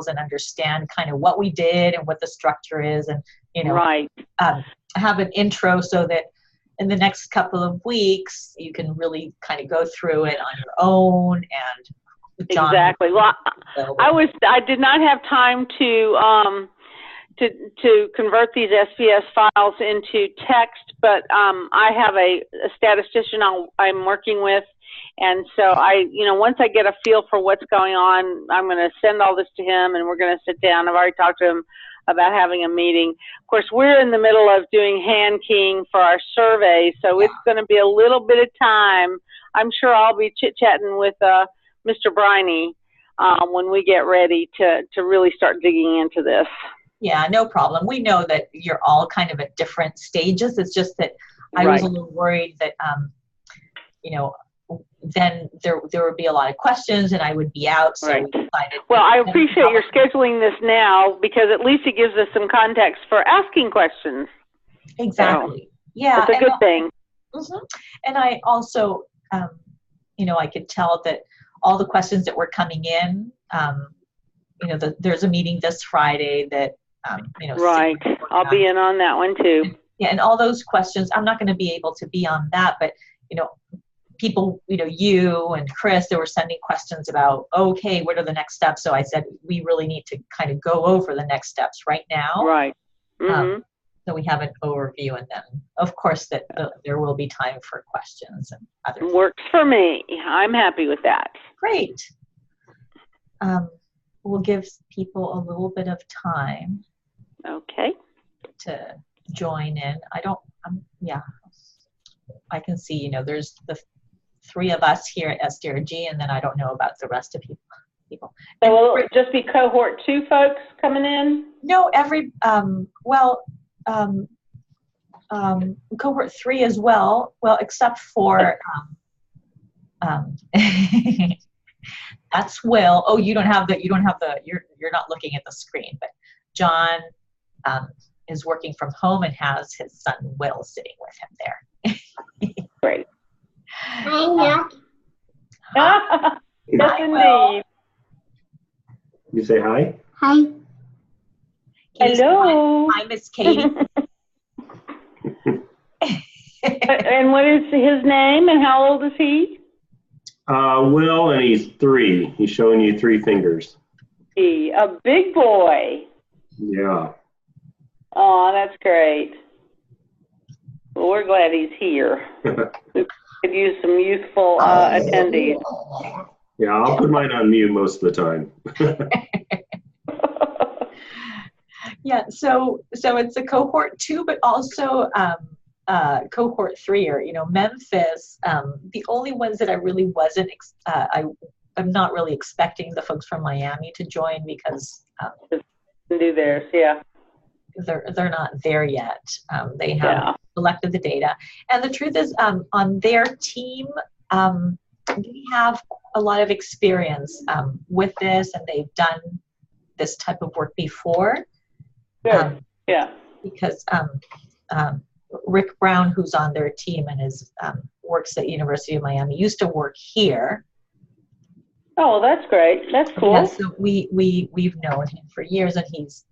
and understand kind of what we did and what the structure is, and right. Have an intro so that in the next couple of weeks you can really kind of go through it on your own. And John, exactly. Well, I did not have time to convert these SPS files into text, but I have a statistician I'm working with, and so once I get a feel for what's going on, I'm going to send all this to him, and we're going to sit down. I've already talked to him about having a meeting. Of course, we're in the middle of doing hand keying for our survey, so it's going to be a little bit of time. I'm sure I'll be chit-chatting with Mr. Briney when we get ready to really start digging into this. Yeah, no problem. We know that you're all kind of at different stages. It's just that I was a little worried that, then there would be a lot of questions and I would be out. So we decided. Well, I appreciate your scheduling this now, because at least it gives us some context for asking questions. Exactly. So, yeah. It's a good thing. Mm-hmm. And I also, I could tell that all the questions that were coming in, there's a meeting this Friday that, right. I'll be in on that one too. Yeah, and all those questions, I'm not going to be able to be on that, but, people, you and Chris, they were sending questions about, okay, what are the next steps? So I said, we really need to kind of go over the next steps right now. Right. Mm-hmm. So we have an overview, and then, of course, that there will be time for questions and other things. Works for me. I'm happy with that. Great. We'll give people a little bit of time. Okay. To join in. I can see, there's the 3 of us here at SDRG, and then I don't know about the rest of people. So will it just be cohort 2 folks coming in? No, cohort 3 as well. Well, except for, that's Will. Oh, you're not looking at the screen, but John is working from home and has his son Will sitting with him there. Great. Hi, Nick. Yes, indeed. You say hi? Hi. Hello. Hi, Miss Katie. And what is his name, and how old is he? Will, and he's 3. He's showing you 3 fingers. A big boy. Yeah. Oh, that's great. Well, we're glad he's here. We could use some youthful attendees. Yeah, I'll put mine on mute most of the time. Yeah, so it's a cohort 2, but also cohort 3, or Memphis. The only ones that I really wasn't, I'm not really expecting the folks from Miami to join, because do theirs, yeah. They're not there yet. They have collected the data, and the truth is, on their team, they have a lot of experience with this, and they've done this type of work before. Good. Yeah. Because Rick Brown, who's on their team and works at University of Miami, used to work here. Oh, well, that's great. That's cool. Yeah, so we've known him for years, and he's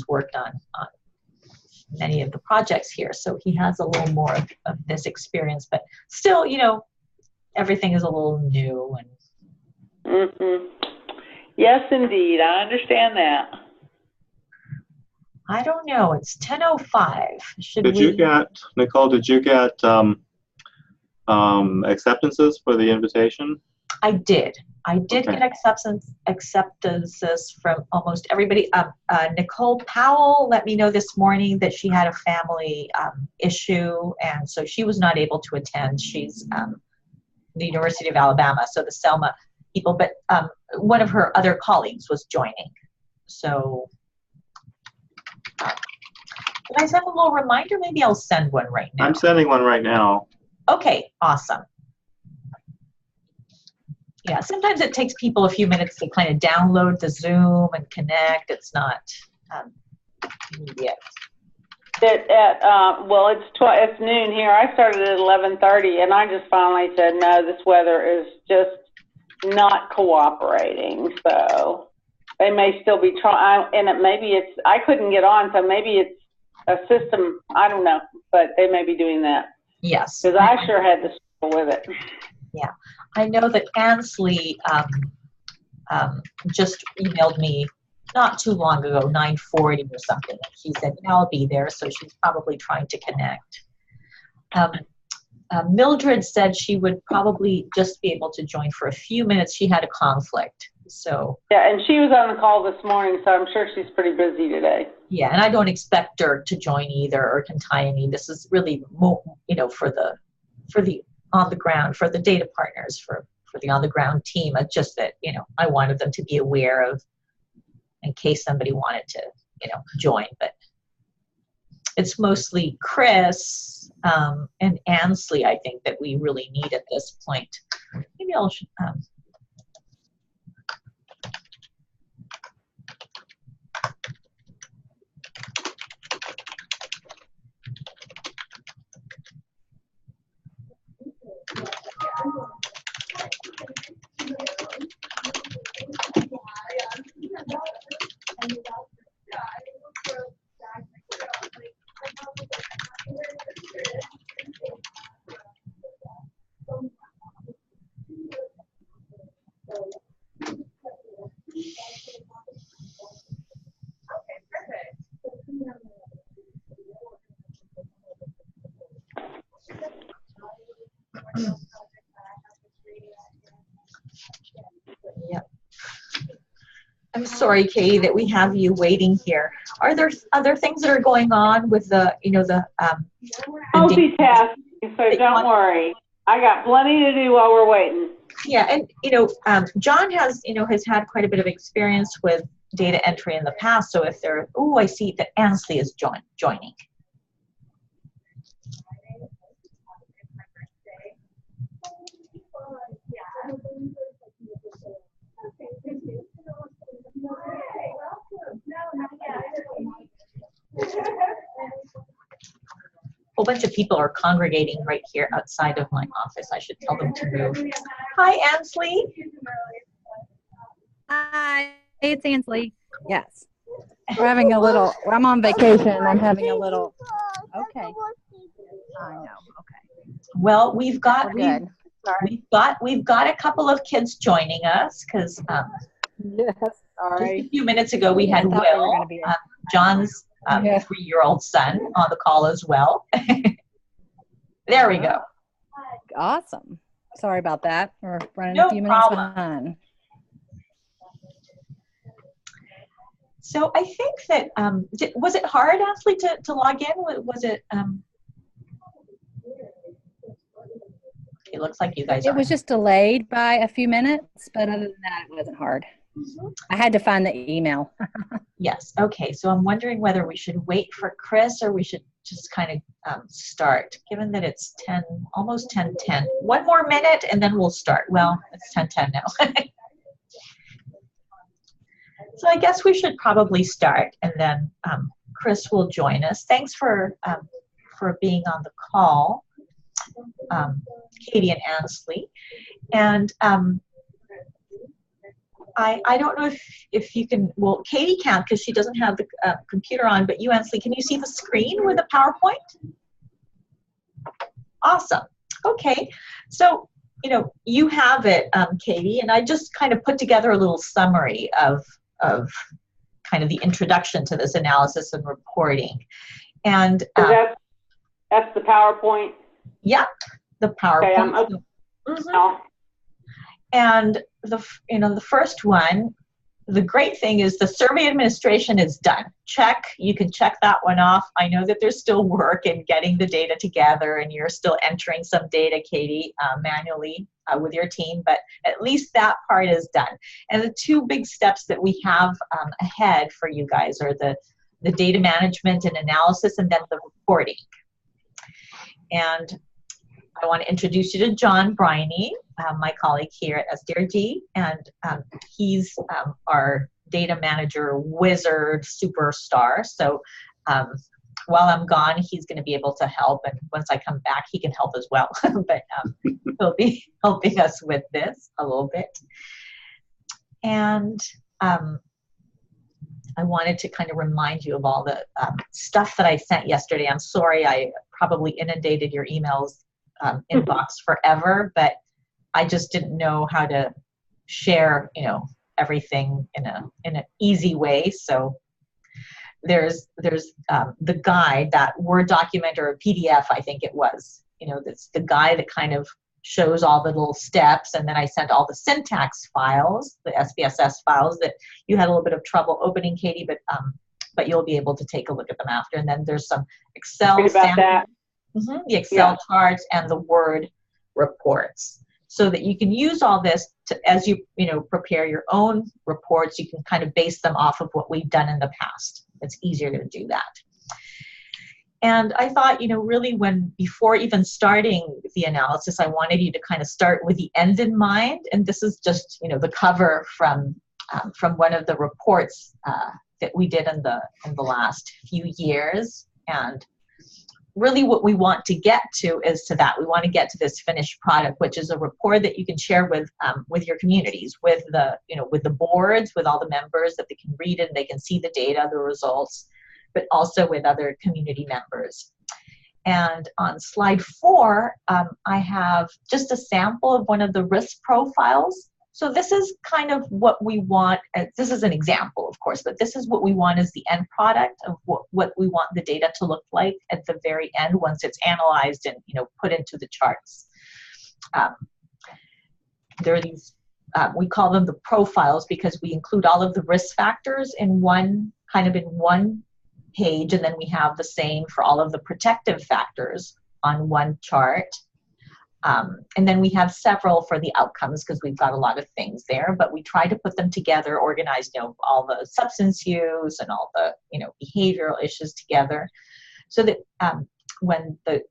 worked on many of the projects here, so he has a little more of this experience. But still, everything is a little new. And yes, indeed, I understand that. I don't know. It's 10:05. Nicole? Did you get acceptances for the invitation? I did. Get acceptances from almost everybody. Nicole Powell let me know this morning that she had a family issue, and so she was not able to attend. She's the University of Alabama, so the Selma people, but one of her other colleagues was joining. So can I send a little reminder? Maybe I'll send one right now. I'm sending one right now. Okay, awesome. Yeah, sometimes it takes people a few minutes to kind of download the Zoom and connect. It's not immediate. Well, it's noon here. I started at 11:30, and I just finally said, no, this weather is just not cooperating. So they may still be trying, and I couldn't get on, so maybe it's a system, I don't know, but they may be doing that. Yes. Because I sure had to struggle with it. Yeah. I know that Ansley just emailed me not too long ago, 9:40 or something, and she said, yeah, I'll be there, so she's probably trying to connect. Mildred said she would probably just be able to join for a few minutes. She had a conflict, so. Yeah, and she was on the call this morning, so I'm sure she's pretty busy today. Yeah, and I don't expect her to join either, or Kantayani. This is really, you know, for the on the ground, for the data partners, for the on the ground team. It's just that, you know, I wanted them to be aware of, in case somebody wanted to, you know, join. But it's mostly Chris and Ansley, I think, that we really need at this point. Maybe I'll. Yep. I'm sorry, Katie, that we have you waiting here. Are there other things that are going on with the, you know, the multitasking, so don't worry. I got plenty to do while we're waiting. Yeah, and you know, John has, you know, has had quite a bit of experience with data entry in the past. So if there, oh, I see that Ansley is joining. A whole bunch of people are congregating right here outside of my office. I should tell them to move. Hi, Ansley. Hi, it's Ansley. Yes. We're having a little, I'm on vacation. I'm having a little, okay. I know, okay. Well, we've got a couple of kids joining us because yes, sorry. Just a few minutes ago we had Will, John's 3-year-old son, on the call as well. There we go. Awesome. Sorry about that. We're running No a few minutes problem. behind. So I think that, was it hard, Ashley, to log in? Was it, it looks like you guys It was just delayed by a few minutes, but other than that, it wasn't hard. I had to find the email. Yes, okay, so I'm wondering whether we should wait for Chris or we should just kind of start, given that it's almost 10:10. One more minute and then we'll start. Well, it's 10:10 now. So I guess we should probably start, and then Chris will join us. Thanks for being on the call, Katie and Ansley. And I don't know if you can, well, Katie can't because she doesn't have the computer on, but you, Ansley, can you see the screen with the PowerPoint? Awesome. Okay. So, you know, you have it, Katie, and I just kind of put together a little summary of kind of the introduction to this analysis and reporting. And that's the PowerPoint? Yeah, the PowerPoint. Okay, And the first one, the great thing is the survey administration is done. Check, you can check that one off. I know that there's still work in getting the data together and you're still entering some data, Katie, manually with your team, but at least that part is done. And the two big steps that we have ahead for you guys are the data management and analysis, and then the reporting. And I want to introduce you to John Briney, my colleague here at SDRG, and he's our data manager wizard superstar. So while I'm gone, he's going to be able to help, and once I come back, he can help as well. But he'll be helping us with this a little bit. And I wanted to kind of remind you of all the stuff that I sent yesterday. I'm sorry I probably inundated your emails inbox forever, but I just didn't know how to share, everything in an easy way. So there's the guide, that Word document or a PDF, I think it was. That's the guide that kind of shows all the little steps, and then I sent all the syntax files, the SPSS files that you had a little bit of trouble opening, Katie, but you'll be able to take a look at them after. And then there's some Excel that. the Excel charts and the Word reports, so that you can use all this to, as you prepare your own reports, you can kind of base them off of what we've done in the past. It's easier to do that. And I thought, really before even starting the analysis, I wanted you to kind of start with the end in mind. And this is just, the cover from one of the reports that we did in the last few years. And really what we want to get to is to that. We want to get to this finished product, which is a report that you can share with your communities, with the boards, with all the members, that they can read it and they can see the data, the results, but also with other community members. And on slide 4, I have just a sample of one of the risk profiles. So this is kind of what we want. This is an example, of course, but this is what we want as the end product of what we want the data to look like at the very end once it's analyzed and put into the charts. There are these, we call them the profiles, because we include all of the risk factors in one page, and then we have the same for all of the protective factors on one chart. And then we have several for the outcomes, because we've got a lot of things there, but we try to put them together, organize all the substance use and all the behavioral issues together, so that when the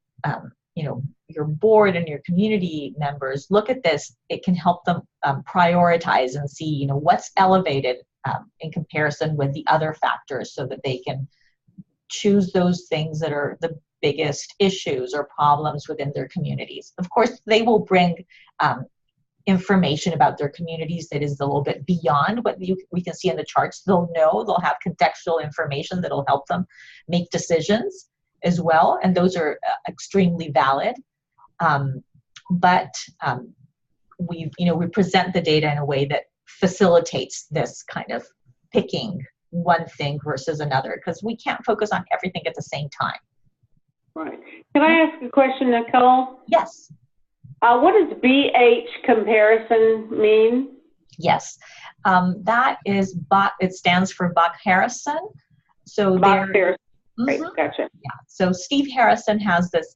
your board and your community members look at this, it can help them prioritize and see what's elevated in comparison with the other factors, so that they can choose those things that are the biggest issues or problems within their communities. Of course, they will bring information about their communities that is a little bit beyond what we can see in the charts. They'll have contextual information that'll help them make decisions as well, and those are extremely valid. We present the data in a way that facilitates this kind of picking one thing versus another, because we can't focus on everything at the same time. Right. Can I ask a question, Nicole? Yes. What does BH comparison mean? Yes. That is, it stands for Buck-Harrison. So Buck-Harrison. Right, gotcha. Yeah. So Steve Harrison has this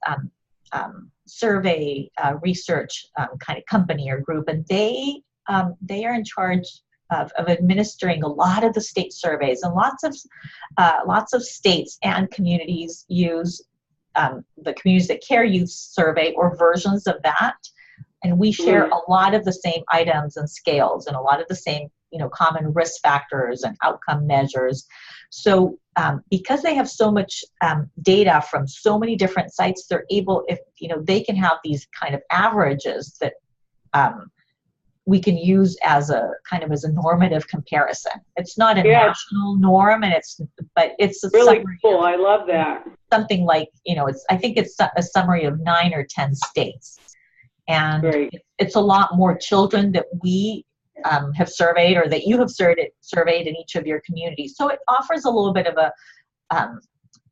survey research kind of company or group, and they are in charge of administering a lot of the state surveys, and lots of states and communities use the Communities That Care Youth survey or versions of that, and we share a lot of the same items and scales and a lot of the same common risk factors and outcome measures. So because they have so much data from so many different sites, they're able, if they can have these kind of averages that we can use as a normative comparison. It's not a national norm, and but it's a really cool. I love that. Something like I think it's a summary of 9 or 10 states, and it's a lot more children that we have surveyed, or that you have surveyed in each of your communities. So it offers a little bit of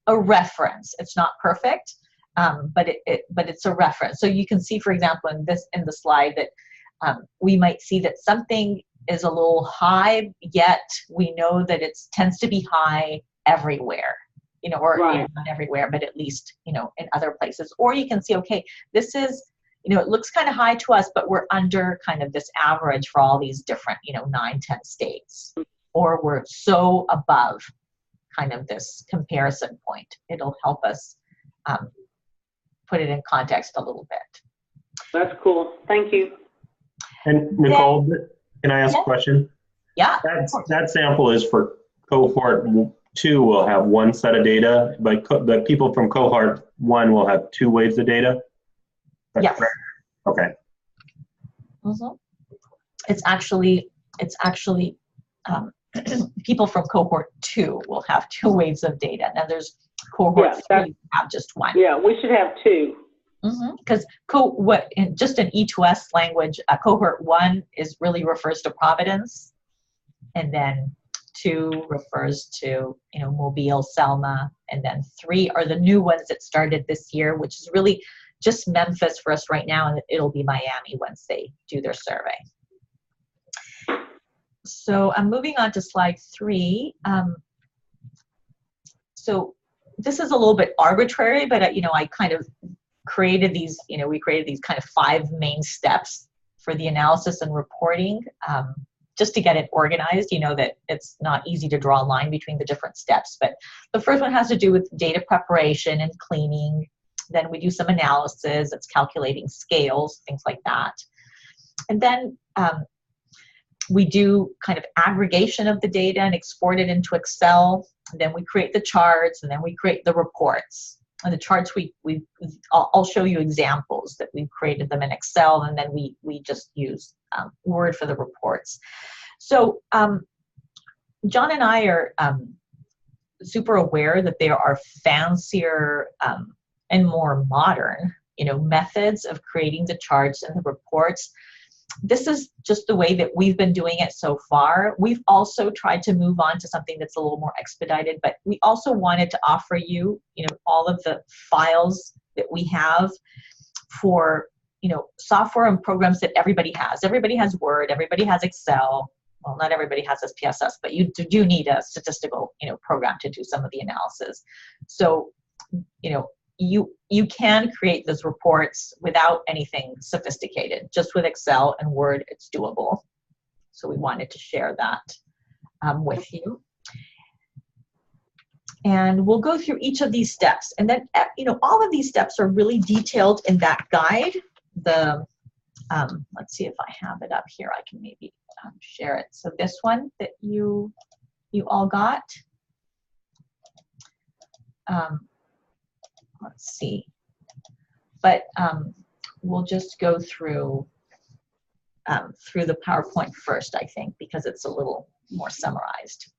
a reference. It's not perfect, but it's a reference. So you can see, for example, in the slide that. We might see that something is a little high, yet we know that it tends to be high everywhere, not everywhere, but at least, in other places. Or you can see, okay, this is, it looks kind of high to us, but we're under kind of this average for all these different, 9, 10 states. Or we're so above kind of this comparison point. It'll help us put it in context a little bit. That's cool. Thank you. And Nicole, can I ask a question? Yeah. That sample is for cohort 2 will have one set of data, but the people from cohort 1 will have 2 waves of data? Yes. Correct? Okay. Mm-hmm. It's actually people from cohort 2 will have 2 waves of data. Now there's cohort 3 have just 1. Yeah, we should have 2. Because just in E2S language, cohort 1 really refers to Providence, and then 2 refers to Mobile, Selma, and then 3 are the new ones that started this year, which is really just Memphis for us right now, and it'll be Miami once they do their survey. So I'm moving on to slide 3. So this is a little bit arbitrary, but I kind of created these, we created these kind of 5 main steps for the analysis and reporting, just to get it organized. That it's not easy to draw a line between the different steps, but the first one has to do with data preparation and cleaning. Then we do some analysis, it's calculating scales, things like that. And then we do kind of aggregation of the data and export it into Excel. And then we create the charts, and then we create the reports. And the charts, I'll show you examples that we've created them in Excel, and then we just use Word for the reports. So John and I are super aware that there are fancier and more modern, methods of creating the charts and the reports. This is just the way that we've been doing it so far. We've also tried to move on to something that's a little more expedited, but we also wanted to offer you, all of the files that we have for, software and programs that everybody has. Everybody has Word, everybody has Excel. Well, not everybody has SPSS, but you do need a statistical, program to do some of the analysis. So, you can create those reports without anything sophisticated. Just with Excel and Word, it's doable. So we wanted to share that with you. And we'll go through each of these steps. And then, all of these steps are really detailed in that guide. Let's see if I have it up here. I can maybe share it. So this one that you all got. Let's see. But we'll just go through the PowerPoint first, I think, because it's a little more summarized.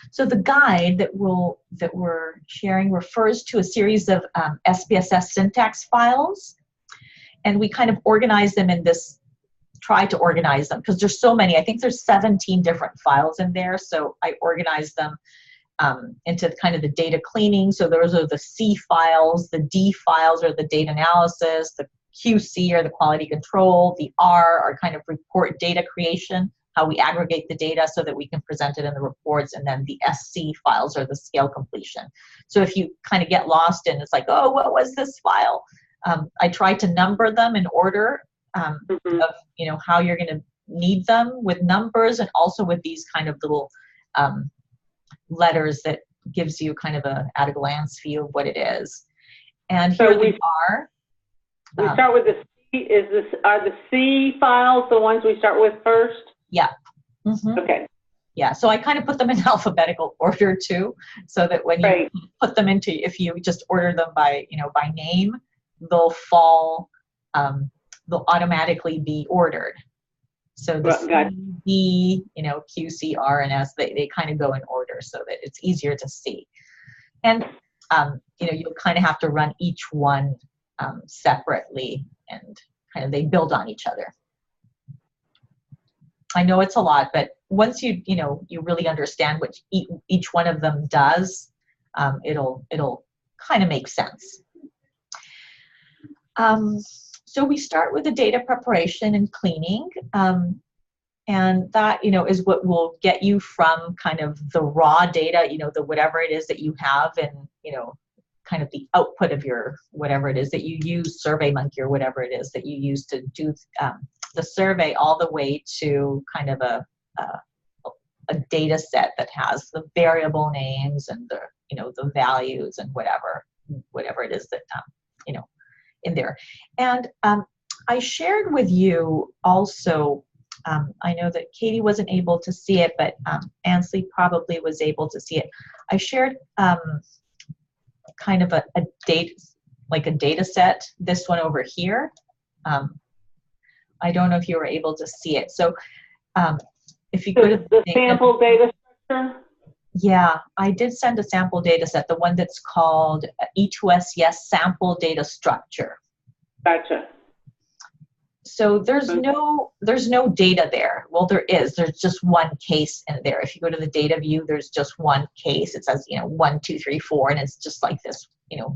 So the guide that we're sharing refers to a series of SPSS syntax files, and we kind of organize them in this. Try to organize them because there's so many. I think there's 17 different files in there, so I organized them into kind of the data cleaning. So those are the C files, the D files are the data analysis, the QC are the quality control, the R are kind of report data creation, how we aggregate the data so that we can present it in the reports, and then the SC files are the scale completion. So if you kind of get lost in, it's like, oh, what was this file? I try to number them in order of, how you're going to need them with numbers, and also with these kind of little letters that gives you kind of a at a glance view of what it is. And here so we are. We start with the C. Are the C files the ones we start with first? Yeah. Okay. Yeah, so I kind of put them in alphabetical order too, so that when you put them into, if you just order them by, by name, they'll fall, they'll automatically be ordered. So the C, D, Q, C, R, and S, they kind of go in order so that it's easier to see. And, you'll kind of have to run each one separately, and kind of they build on each other. I know it's a lot, but once you really understand what each one of them does, it'll kind of make sense. So we start with the data preparation and cleaning, and that is what will get you from kind of the raw data, the whatever it is that you have, and kind of the output of your whatever it is that you use, SurveyMonkey or whatever it is that you use to do the survey, all the way to kind of a data set that has the variable names and the the values and whatever it is that in there. And I shared with you also, I know that Katie wasn't able to see it, but Ansley probably was able to see it. I shared kind of a data set, this one over here. I don't know if you were able to see it. So if you go to The sample data structure? Yeah, I did send a sample data set, the one that's called E2SDataAnalysisProcess sample data structure. Gotcha. So there's no data there. Well, there's just one case in there. If you go to the data view, there's just one case. It says, 1, 2, 3, 4, and it's just like this,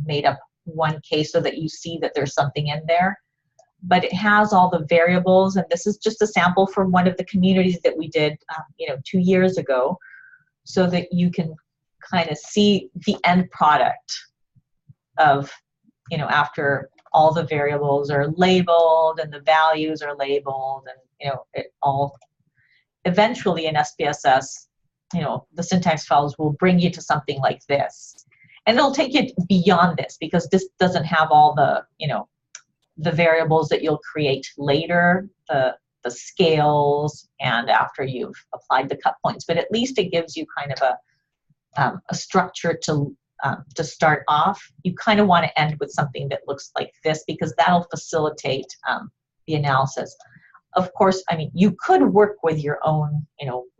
made up one case so that you see that there's something in there. But it has all the variables, and this is just a sample from one of the communities that we did, 2 years ago, so that you can kind of see the end product of, after all the variables are labeled and the values are labeled, and it all eventually in SPSS, the syntax files will bring you to something like this, and it'll take you beyond this because this doesn't have all the the variables that you'll create later, the scales, and after you've applied the cut points. But at least it gives you kind of a structure to start off. You kind of want to end with something that looks like this because that'll facilitate the analysis. Of course, I mean, you could work with your own,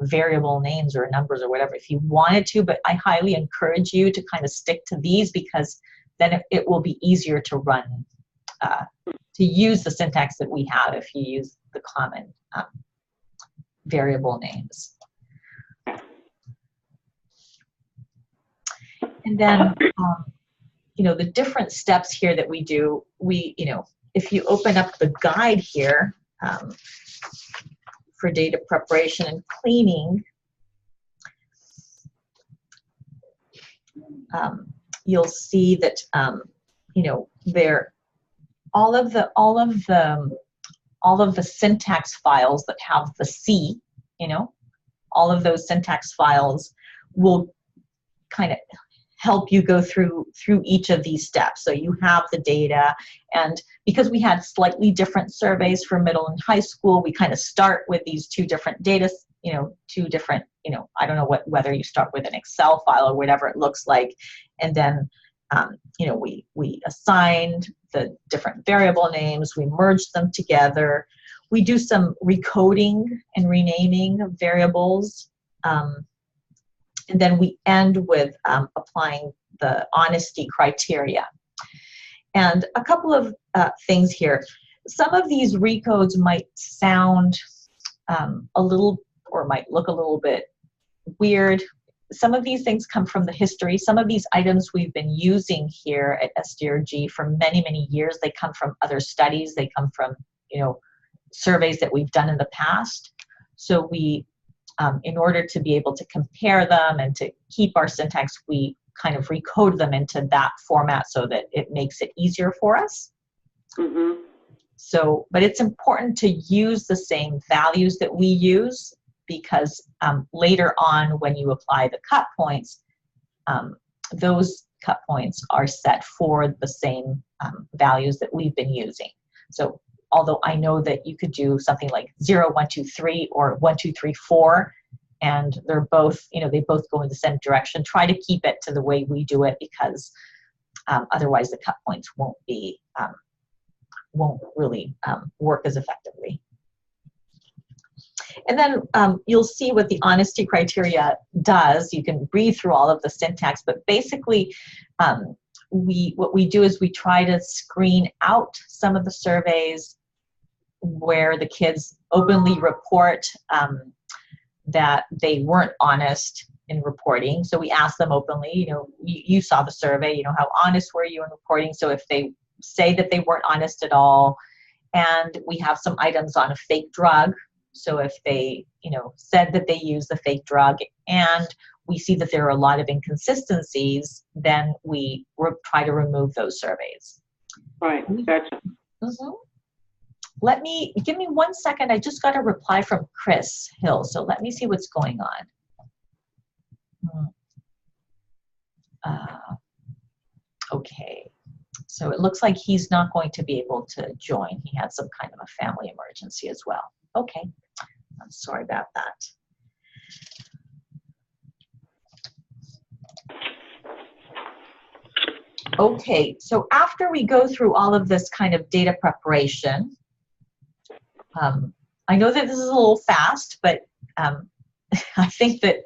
variable names or numbers or whatever if you wanted to, but I highly encourage you to kind of stick to these because then it will be easier to run, to use the syntax that we have if you use the common variable names. And then, the different steps here that we do, if you open up the guide here for data preparation and cleaning, you'll see that, all of the syntax files that have the C, all of those syntax files will kind of help you go through each of these steps. So you have the data, and because we had slightly different surveys for middle and high school, we kind of start with these two different data, two different, I don't know whether you start with an Excel file or whatever it looks like, and then we assigned the different variable names, we merged them together, we do some recoding and renaming of variables, and then we end with applying the honesty criteria. And a couple of things here. Some of these recodes might sound a little, or might look a little bit weird. Some of these things come from the history. Some of these items we've been using here at SDRG for many, many years. They come from other studies. They come from, surveys that we've done in the past. So we, in order to be able to compare them and to keep our syntax, we kind of recode them into that format so that it makes it easier for us. Mm-hmm. So, but it's important to use the same values that we use because later on when you apply the cut points, those cut points are set for the same values that we've been using. So although I know that you could do something like 0, 1, 2, 3 or 1, 2, 3, 4, and they're both, they both go in the same direction. Try to keep it to the way we do it because otherwise the cut points won't really work as effectively. And then you'll see what the honesty criteria does. You can read through all of the syntax, but basically what we do is we try to screen out some of the surveys where the kids openly report that they weren't honest in reporting. So we ask them openly, you saw the survey, how honest were you in reporting? So if they say that they weren't honest at all, and we have some items on a fake drug. So if they, said that they used the fake drug and we see that there are a lot of inconsistencies, then we try to remove those surveys. Right, gotcha. Mm-hmm. Give me 1 second. I just got a reply from Chris Hill. So let me see what's going on. Okay. So it looks like he's not going to be able to join. He had some kind of a family emergency as well. Okay. I'm sorry about that. Okay, so after we go through all of this kind of data preparation, I know that this is a little fast, but I think that,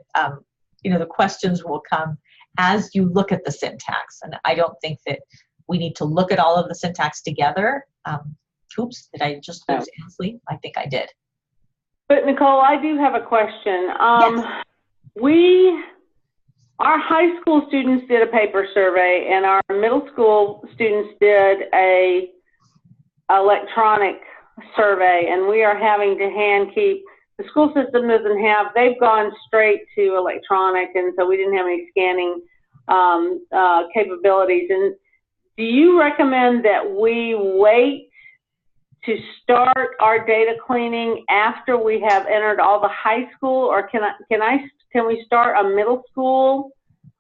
the questions will come as you look at the syntax. And I don't think that we need to look at all of the syntax together. Oops, did I just lose Ansley? I think I did. But Nicole, I do have a question. Yes. Our high school students did a paper survey, and our middle school students did a electronic survey, and we are having to hand keep. The school system doesn't have, they've gone straight to electronic, and so we didn't have any scanning capabilities. And do you recommend that we wait to start our data cleaning after we have entered all the high school, or can we start a middle school,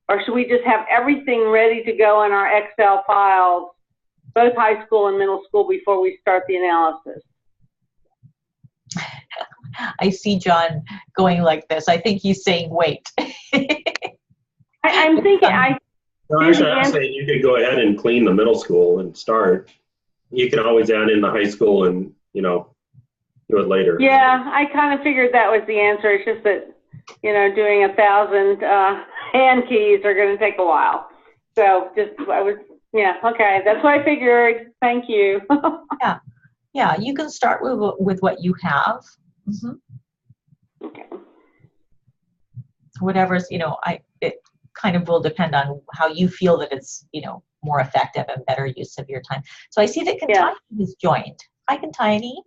or should we just have everything ready to go in our Excel files, both high school and middle school, before we start the analysis? I see John going like this. I think he's saying wait. I'm thinking, Actually, I'm saying you could go ahead and clean the middle school and start. You can always add in the high school and, do it later. Yeah, I kind of figured that was the answer. It's just that, doing 1,000 hand keys are going to take a while. So okay. That's what I figured. Thank you. Yeah, you can start with what you have. Mm-hmm. Okay. Whatever's, it kind of will depend on how you feel that it's, more effective and better use of your time. So I see that Tiny is joined. Hi, Tiny.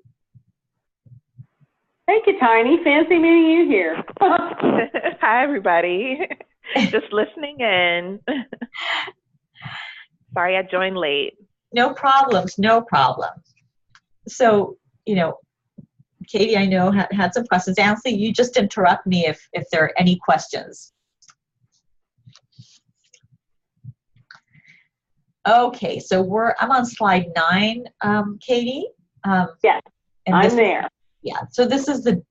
Thank you, Tiny. Fancy meeting you here. Hi, everybody. Just listening in. Sorry I joined late. No problems, no problems. So, Katie, I know had some questions. Ansley, you just interrupt me if there are any questions. Okay, so I'm on slide 9, Katie. Yes, I'm there. Yeah, so this is the,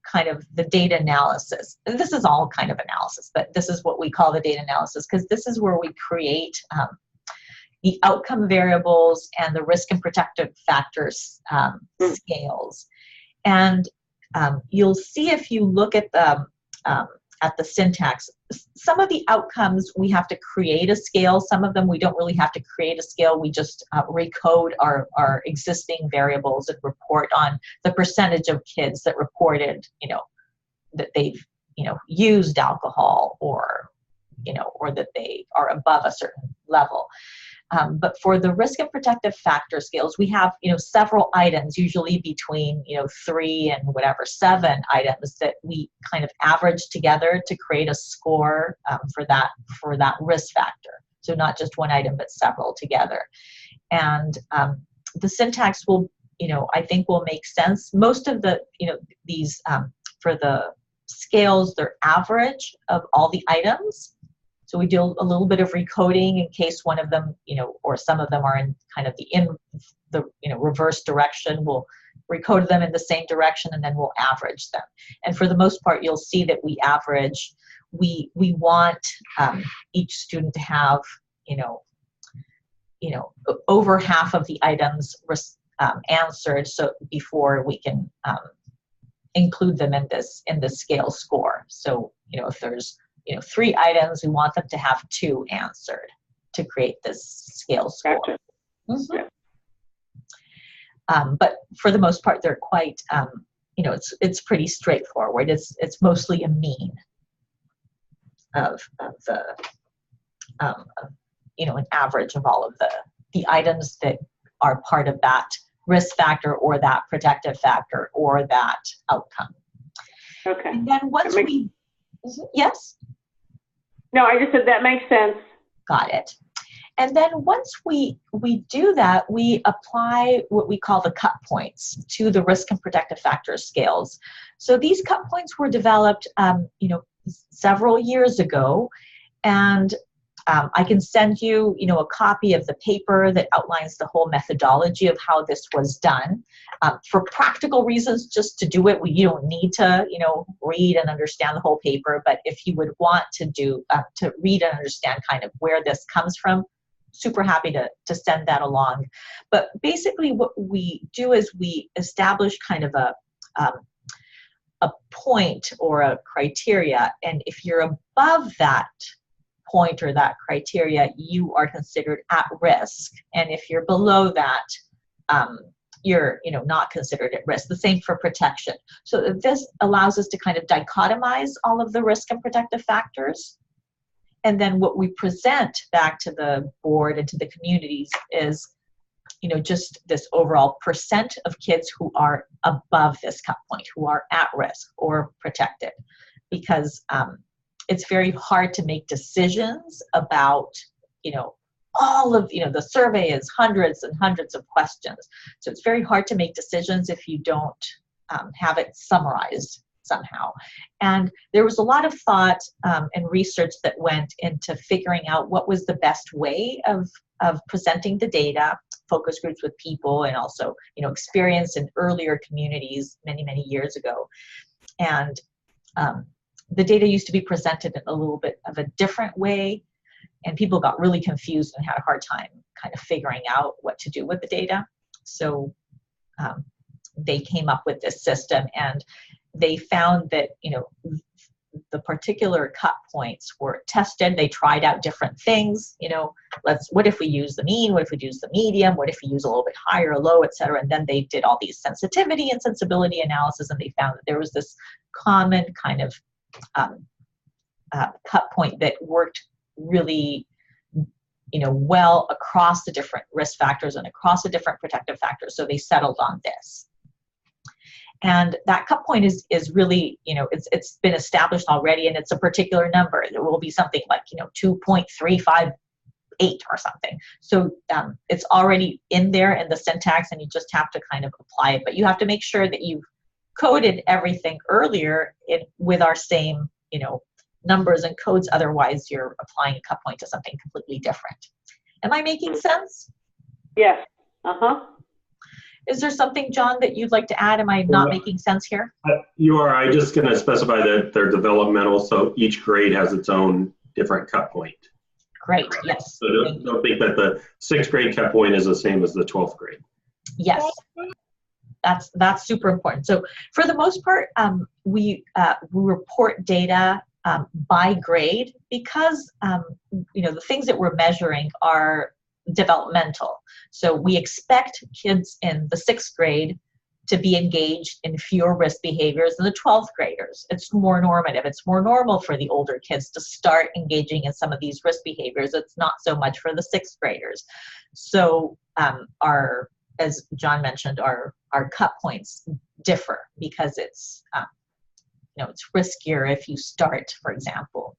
kind of the data analysis. And this is all kind of analysis, but this is what we call the data analysis, because this is where we create the outcome variables and the risk and protective factors scales. And you'll see if you look at the syntax, some of the outcomes we have to create a scale. Some of them we don't really have to create a scale. We just recode our existing variables and report on the percentage of kids that reported, that they've, used alcohol or that they are above a certain level. But for the risk and protective factor scales, we have, several items, usually between, 3 and 7 items that we kind of average together to create a score for that risk factor. So not just one item, but several together. And the syntax will, I think will make sense. Most of the, these, for the scales, they're average of all the items. So we do a little bit of recoding in case one of them, or some of them are in kind of the reverse direction. We'll recode them in the same direction and then we'll average them. And for the most part, you'll see that we average. We want each student to have, over half of the items answered, so before we can include them in this scale score. So if there's 3 items, we want them to have 2 answered to create this scale score. Gotcha. Mm-hmm. But for the most part, they're quite, it's pretty straightforward. It's mostly a mean of the, an average of all of the items that are part of that risk factor or that protective factor or that outcome. Okay. And then once yes? No, I just said that makes sense. Got it. And then once we do that, we apply what we call the cut points to the risk and protective factor scales. So these cut points were developed, several years ago, and I can send you, a copy of the paper that outlines the whole methodology of how this was done. For practical reasons, just to do it, you don't need to, read and understand the whole paper. But if you would want to read and understand kind of where this comes from, super happy to send that along. But basically, what we do is we establish kind of a point or a criteria, and if you're above that point or that criteria, you are considered at risk, and if you're below that, you're not considered at risk. The same for protection. So this allows us to kind of dichotomize all of the risk and protective factors, and then what we present back to the board and to the communities is just this overall percent of kids who are above this cut point, who are at risk or protected, because it's very hard to make decisions about, all of, the survey is hundreds and hundreds of questions. So it's very hard to make decisions if you don't have it summarized somehow. And there was a lot of thought and research that went into figuring out what was the best way of presenting the data, focus groups with people, and also, experience in earlier communities many, many years ago. And the data used to be presented in a little bit of a different way, and people got really confused and had a hard time kind of figuring out what to do with the data. So they came up with this system, and they found that, the particular cut points were tested. They tried out different things, what if we use the mean, what if we use the medium, what if we use a little bit higher or low, et cetera. And then they did all these sensitivity and sensibility analysis, and they found that there was this common kind of cut point that worked really, well across the different risk factors and across the different protective factors. So they settled on this. And that cut point is really, it's been established already, and it's a particular number. It will be something like, 2.358 or something. So it's already in there in the syntax, and you just have to kind of apply it. But you have to make sure that you've coded everything earlier with our same, numbers and codes. Otherwise, you're applying a cut point to something completely different. Am I making sense? Yes. Uh-huh. Is there something, John, that you'd like to add? Am I not making sense here? You are. I'm just going to specify that they're developmental, so each grade has its own different cut point. Great, yes. So don't think that the 6th grade cut point is the same as the 12th grade. Yes, that's super important. So for the most part, we report data by grade because, the things that we're measuring are developmental. So we expect kids in the 6th grade to be engaged in fewer risk behaviors than the 12th graders. It's more normative. It's more normal for the older kids to start engaging in some of these risk behaviors. It's not so much for the 6th graders. So as John mentioned, our cut points differ because it's it's riskier if you start, for example,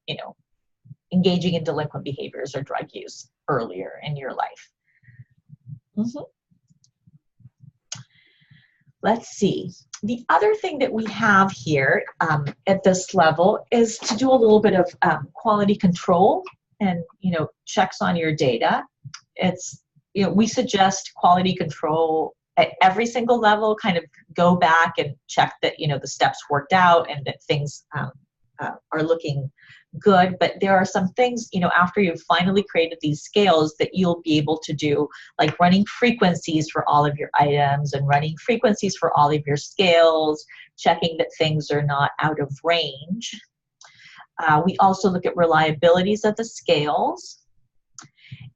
engaging in delinquent behaviors or drug use earlier in your life. Let's see. The other thing that we have here at this level is to do a little bit of quality control and, checks on your data. It's, we suggest quality control at every single level, kind of go back and check that, the steps worked out and that things are looking good. But there are some things, after you've finally created these scales that you'll be able to do, like running frequencies for all of your items and running frequencies for all of your scales, checking that things are not out of range. We also look at reliabilities of the scales.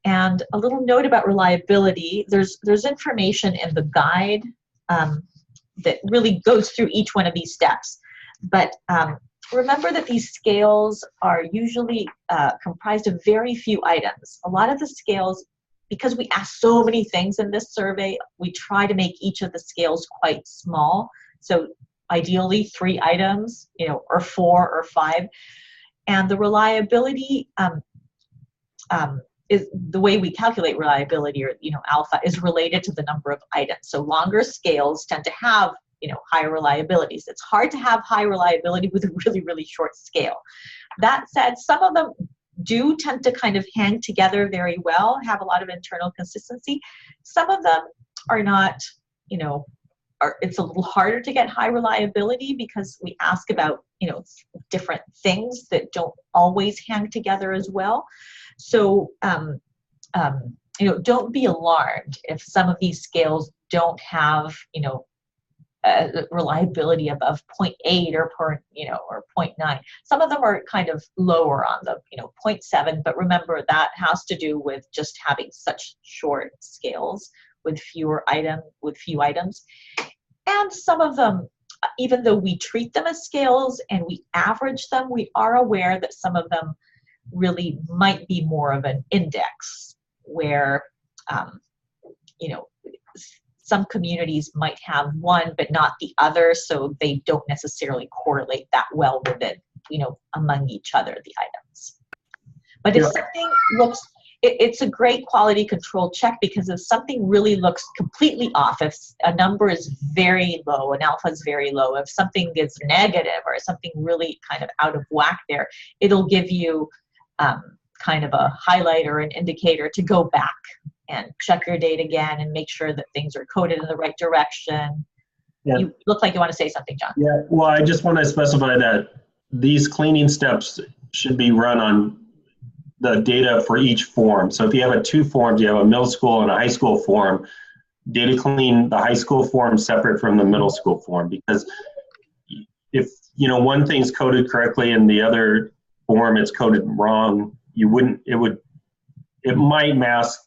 And a little note about reliability, there's information in the guide that really goes through each one of these steps. But remember that these scales are usually comprised of very few items. A lot of the scales, because we ask so many things in this survey, we try to make each of the scales quite small. So ideally 3 items, or 4 or 5. And the reliability is the way we calculate reliability, or alpha, is related to the number of items. So longer scales tend to have higher reliabilities. It's hard to have high reliability with a really, really short scale. That said, some of them do tend to kind of hang together very well, have a lot of internal consistency. Some of them are not, it's a little harder to get high reliability because we ask about, different things that don't always hang together as well. So, don't be alarmed if some of these scales don't have, reliability above 0.8 or or 0.9. Some of them are kind of lower on the 0.7, but remember that has to do with just having such short scales with few items. And some of them, even though we treat them as scales and we average them, we are aware that some of them really might be more of an index where some communities might have one but not the other, so they don't necessarily correlate that well with it, among each other, the items. But if something looks, it's a great quality control check, because if something really looks completely off, if a number is very low, an alpha is very low, if something is negative or something really kind of out of whack there, it'll give you kind of a highlight or an indicator to go back and check your data again and make sure that things are coded in the right direction. Yeah. You look like you want to say something, John. Yeah, well, I just want to specify that these cleaning steps should be run on the data for each form. So if you have two forms, you have a middle school and a high school form, data clean the high school form separate from the middle school form, because if one thing's coded correctly and the other form is coded wrong, it might mask,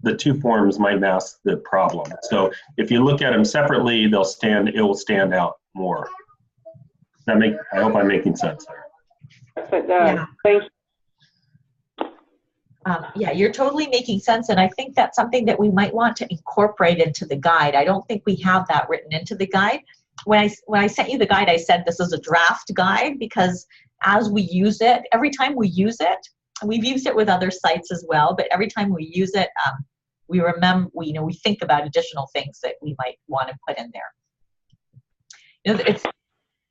the two forms might mask the problem. So if you look at them separately, it will stand out more. I hope I'm making sense there. Yeah. Thanks. Yeah, you're totally making sense, and I think that's something that we might want to incorporate into the guide. I don't think we have that written into the guide. When I sent you the guide, I said this is a draft guide, because as we use it, every time we use it, we've used it with other sites as well, but every time we use it, we remember, we think about additional things that we might want to put in there.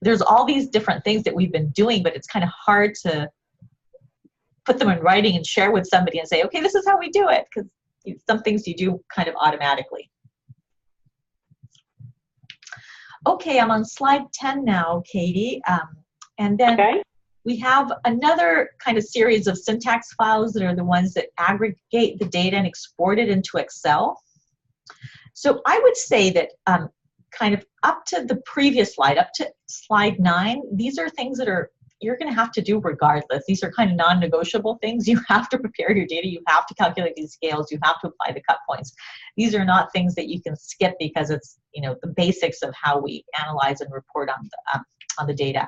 There's all these different things that we've been doing, but it's kind of hard to put them in writing and share with somebody and say, okay, this is how we do it, because some things you do kind of automatically. Okay, I'm on slide 10 now, Katie. And then we have another kind of series of syntax files that are the ones that aggregate the data and export it into Excel. So I would say that kind of up to the previous slide, up to slide 9, these are things that you're going to have to do regardless. These are kind of non-negotiable things. You have to prepare your data. You have to calculate these scales. You have to apply the cut points. These are not things that you can skip, because it's the basics of how we analyze and report on the data.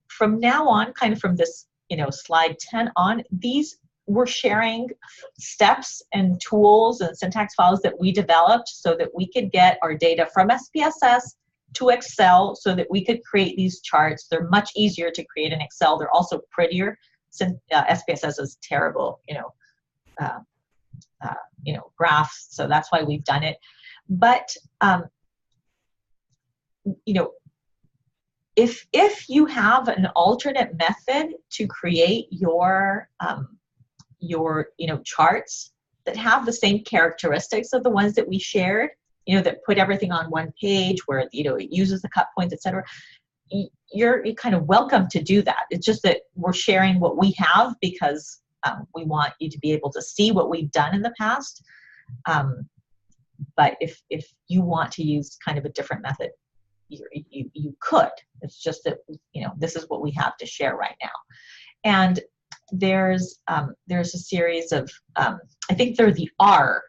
From now on, kind of from this slide 10 on, we're sharing steps and tools and syntax files that we developed so that we could get our data from SPSS to Excel, so that we could create these charts. They're much easier to create in Excel. They're also prettier. Since SPSS is terrible, graphs. So that's why we've done it. But if you have an alternate method to create your charts that have the same characteristics of the ones that we shared, that put everything on one page where, it uses the cut points, etc., you're kind of welcome to do that. It's just that we're sharing what we have, because we want you to be able to see what we've done in the past. But if you want to use kind of a different method, you could. It's just that, this is what we have to share right now. And there's a series of, I think they're the R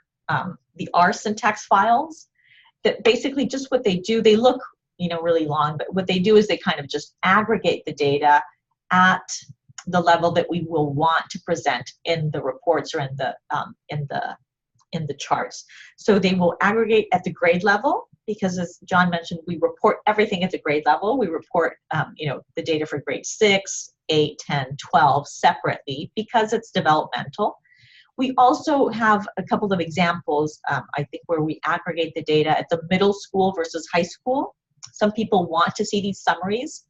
syntax files, that basically just what they do, they look really long, but what they do is they kind of just aggregate the data at the level that we will want to present in the reports or in the charts. So they will aggregate at the grade level, because as John mentioned, we report everything at the grade level. We report the data for grade 6, 8, 10, 12 separately, because it's developmental. We also have a couple of examples, I think, where we aggregate the data at the middle school versus high school. Some people want to see these summaries.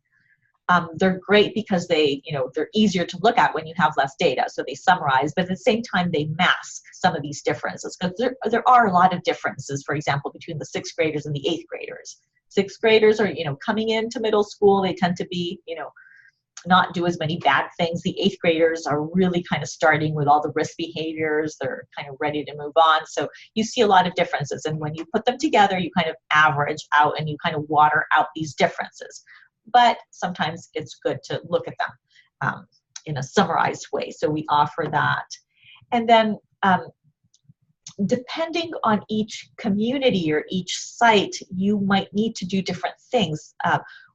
They're great because they're easier to look at when you have less data, so they summarize, but at the same time they mask some of these differences, because there are a lot of differences, for example, between the 6th graders and the 8th graders. 6th graders are, coming into middle school, they tend to be, not do as many bad things. The 8th graders are really kind of starting with all the risk behaviors. They're kind of ready to move on. So you see a lot of differences. And when you put them together, you kind of average out and you kind of water out these differences. But sometimes it's good to look at them in a summarized way. So we offer that. And then depending on each community or each site, you might need to do different things.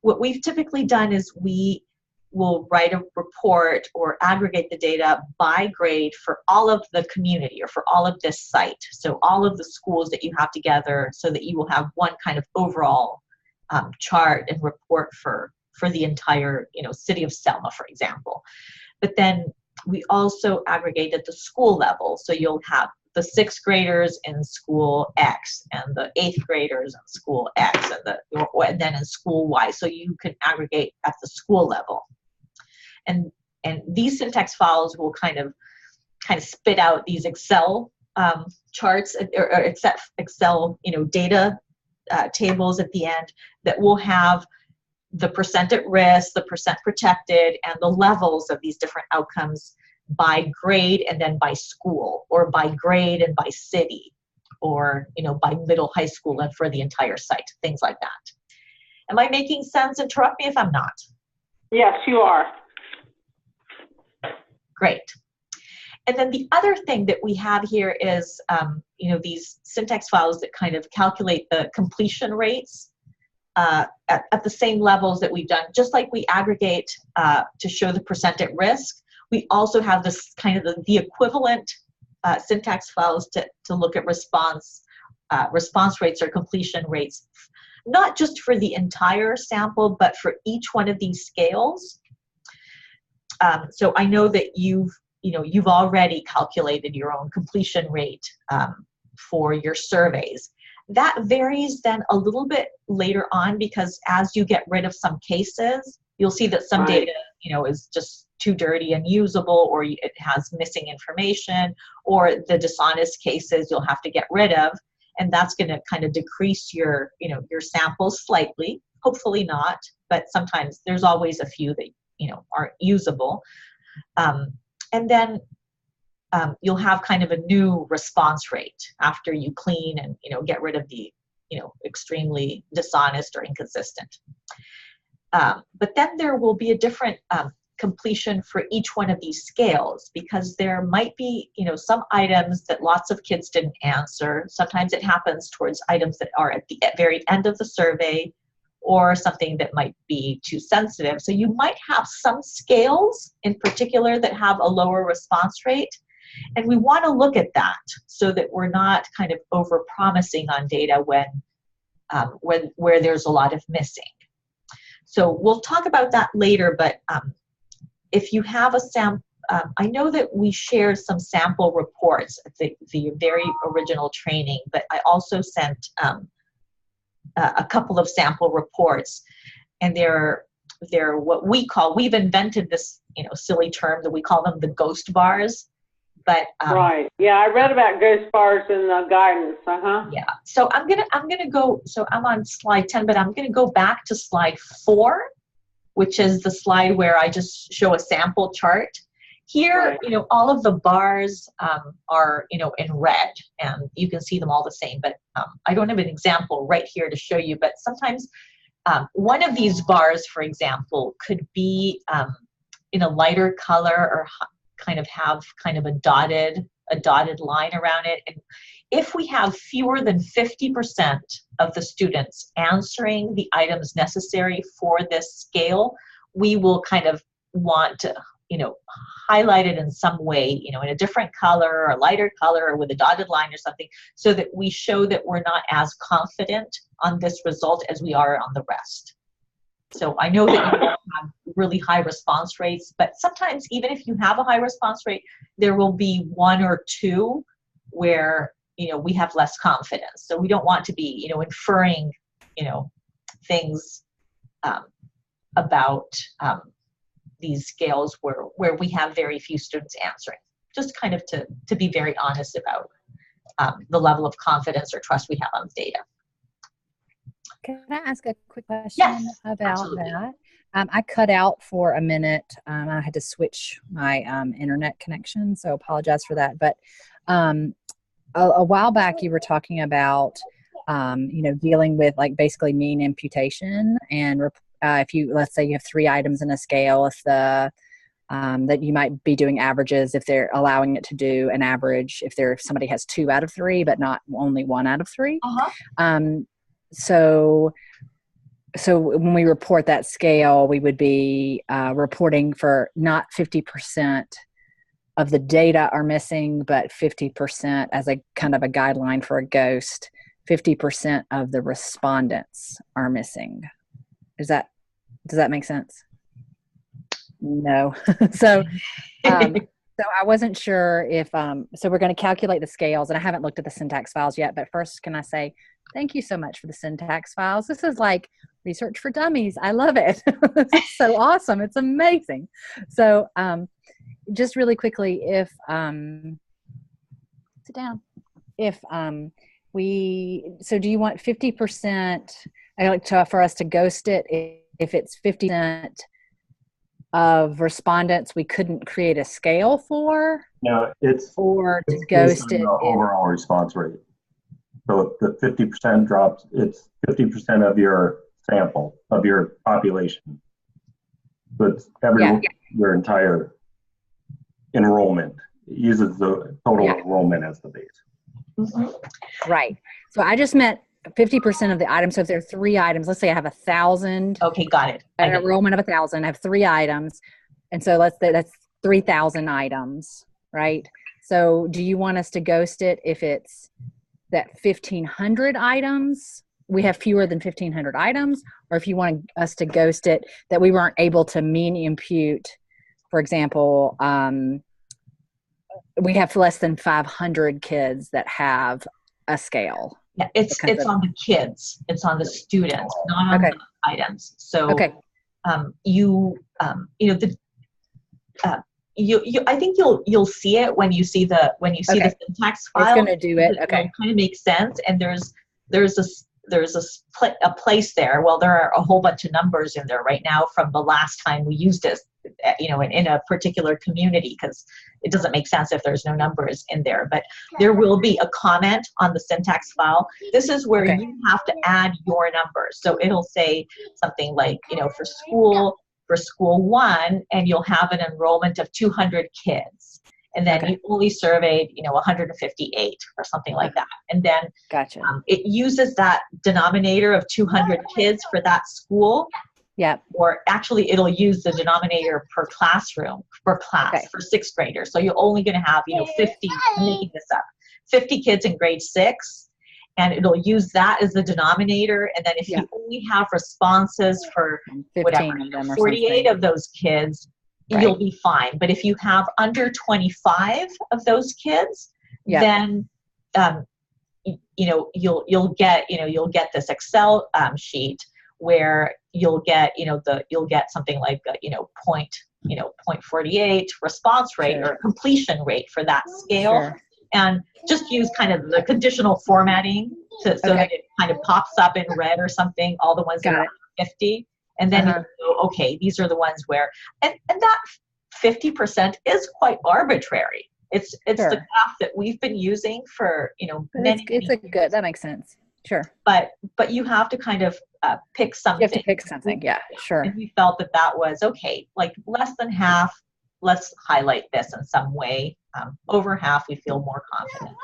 What we've typically done is we will write a report or aggregate the data by grade for all of the community or for all of this site. So all of the schools that you have together, so that you will have one kind of overall chart and report for the entire, city of Selma, for example. But then we also aggregate at the school level. So you'll have the 6th graders in school X and the 8th graders in school X and then in school Y. So you can aggregate at the school level. And these syntax files will kind of spit out these Excel charts or Excel data tables at the end that will have the percent at risk, the percent protected, and the levels of these different outcomes by grade and then by school, or by grade and by city, or by middle, high school, and for the entire site, things like that. Am I making sense? Interrupt me if I'm not. Yes, you are. Great. And then the other thing that we have here is, these syntax files that kind of calculate the completion rates at the same levels that we've done. Just like we aggregate to show the percent at risk, we also have this kind of the equivalent syntax files to look at response rates or completion rates, not just for the entire sample, but for each one of these scales. So I know that you've already calculated your own completion rate for your surveys. That varies then a little bit later on, because as you get rid of some cases, you'll see that some data, is just too dirty and usable, or it has missing information, or the dishonest cases you'll have to get rid of, and that's going to kind of decrease your, your samples slightly. Hopefully not, but sometimes there's always a few that aren't usable. And then you'll have kind of a new response rate after you clean and get rid of the extremely dishonest or inconsistent. But then there will be a different completion for each one of these scales, because there might be some items that lots of kids didn't answer. Sometimes it happens towards items that are at the very end of the survey, or something that might be too sensitive. So you might have some scales in particular that have a lower response rate. And we want to look at that so that we're not kind of over-promising on data where there's a lot of missing. So we'll talk about that later, but if you have a sample, I know that we shared some sample reports at the very original training, but I also sent a couple of sample reports, and they're what we've invented this silly term that we call them the ghost bars. But right, yeah, I read about ghost bars in the guidance. Yeah, so I'm gonna go. So I'm on slide 10, but I'm gonna go back to slide 4, which is the slide where I just show a sample chart. Here, right. All of the bars are, in red, and you can see them all the same, but I don't have an example right here to show you, but sometimes one of these bars, for example, could be in a lighter color or kind of have kind of a dotted line around it. And if we have fewer than 50% of the students answering the items necessary for this scale, we will kind of want to highlight it in some way, in a different color or a lighter color or with a dotted line or something, so that we show that we're not as confident on this result as we are on the rest. So I know that you don't have really high response rates, but sometimes even if you have a high response rate, there will be 1 or 2 where, we have less confidence. So we don't want to be, inferring, things about these scales where we have very few students answering. Just kind of to be very honest about the level of confidence or trust we have on the data. Can I ask a quick question Yes, about absolutely. that? I cut out for a minute. I had to switch my internet connection, so apologize for that. But a while back, you were talking about, dealing with like basically mean imputation. And if you, let's say you have 3 items in a scale, if that you might be doing averages, if they're allowing it to do an average, if somebody has 2 out of 3, but not only 1 out of 3. So when we report that scale, we would be reporting for not 50% of the data are missing, but 50% as a kind of a guideline for a ghost, 50% of the respondents are missing. Does that make sense? No. So I wasn't sure if, so we're going to calculate the scales, and I haven't looked at the syntax files yet, but first can I say, thank you so much for the syntax files. This is like research for dummies. I love it. This is so awesome. It's amazing. So just really quickly, if, sit down. If so do you want 50%, I like for us to ghost it if it's 50% of respondents we couldn't create a scale for? No, it's to ghost it the overall response rate. So if the 50% drops, it's 50% of your sample, of your population. So it's your entire enrollment. It uses the total enrollment as the base. Right. So I just meant 50% of the items. So if there are 3 items, let's say I have 1,000. Okay, got it. An enrollment of 1,000. I have 3 items. And so let's say that's 3,000 items, right? So do you want us to ghost it if it's that 1,500 items, we have fewer than 1,500 items, or if you want us to ghost it that we weren't able to mean impute, for example, we have less than 500 kids that have a scale. Yeah, it's on the kids. It's on the students, not on the items. So I think you'll see it when you see the syntax file. It's going to do it. Okay. It kind of makes sense, and there's a place there. Well, there are a whole bunch of numbers in there right now from the last time we used it, in a particular community, because it doesn't make sense if there's no numbers in there. But there will be a comment on the syntax file. This is where you have to add your numbers. So it'll say something like, for school 1, and you'll have an enrollment of 200 kids. And then you only surveyed, 158 or something like that. And then it uses that denominator of 200 kids for that school. Yeah. Or actually, it'll use the denominator per classroom, for 6th graders. So you're only going to have, 50, I'm making this up, 50 kids in grade 6. And it'll use that as the denominator. And then if you only have responses for 48 of those kids, you'll be fine. But if you have under 25 of those kids, then you'll get this Excel sheet where you'll get something like 0.48 response rate or completion rate for that scale. And just use kind of the conditional formatting so that it kind of pops up in red or something, all the ones that are 50. And then you go, okay, these are the ones where, and that 50% is quite arbitrary. It's the graph that we've been using for, many it's a good, that makes sense. Sure. But you have to kind of pick something. You have to pick something, yeah, sure. And we felt that was okay, like less than half, let's highlight this in some way. Over half, we feel more confident.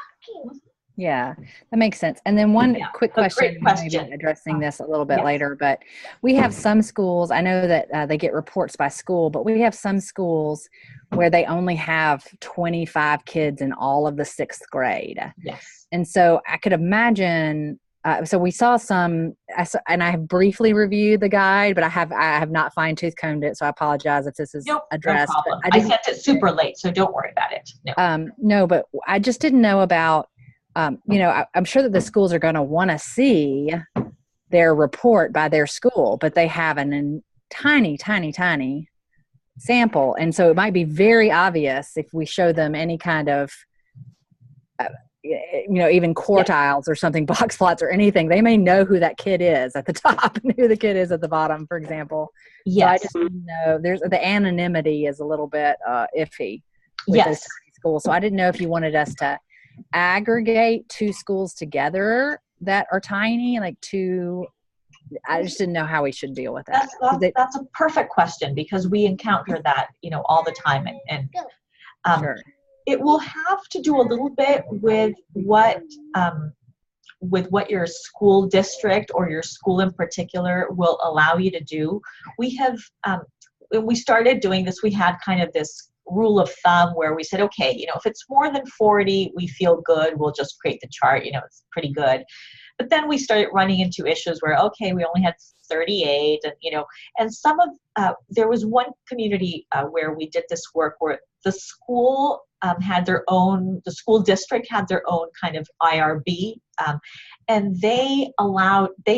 Yeah, that makes sense. And then one quick question, maybe addressing this a little bit later, but we have some schools, I know that they get reports by school, but we have some schools where they only have 25 kids in all of the 6th grade. Yes. And so I could imagine, so we saw some, and I have briefly reviewed the guide, but I have not fine-tooth combed it, so I apologize if this is addressed. No problem. I sent it super late, so don't worry about it. No. No, but I just didn't know about, I'm sure that the schools are going to want to see their report by their school, but they have a tiny, tiny, tiny sample. And so it might be very obvious if we show them any kind of even quartiles or something, box plots or anything, they may know who that kid is at the top and who the kid is at the bottom, for example. Yes. So I just didn't know. There's the anonymity is a little bit iffy with Yes. those tiny schools. So I didn't know if you wanted us to aggregate 2 schools together that are tiny, like 2. I just didn't know how we should deal with that. That's a perfect question, because we encounter that, all the time, and Sure. It will have to do a little bit with what your school district or your school in particular will allow you to do. We have, when we started doing this, we had kind of this rule of thumb where we said, okay, if it's more than 40, we feel good, we'll just create the chart, it's pretty good. But then we started running into issues where, okay, we only had 38, and some of, there was one community where we did this work where the school the school district had their own kind of IRB, and they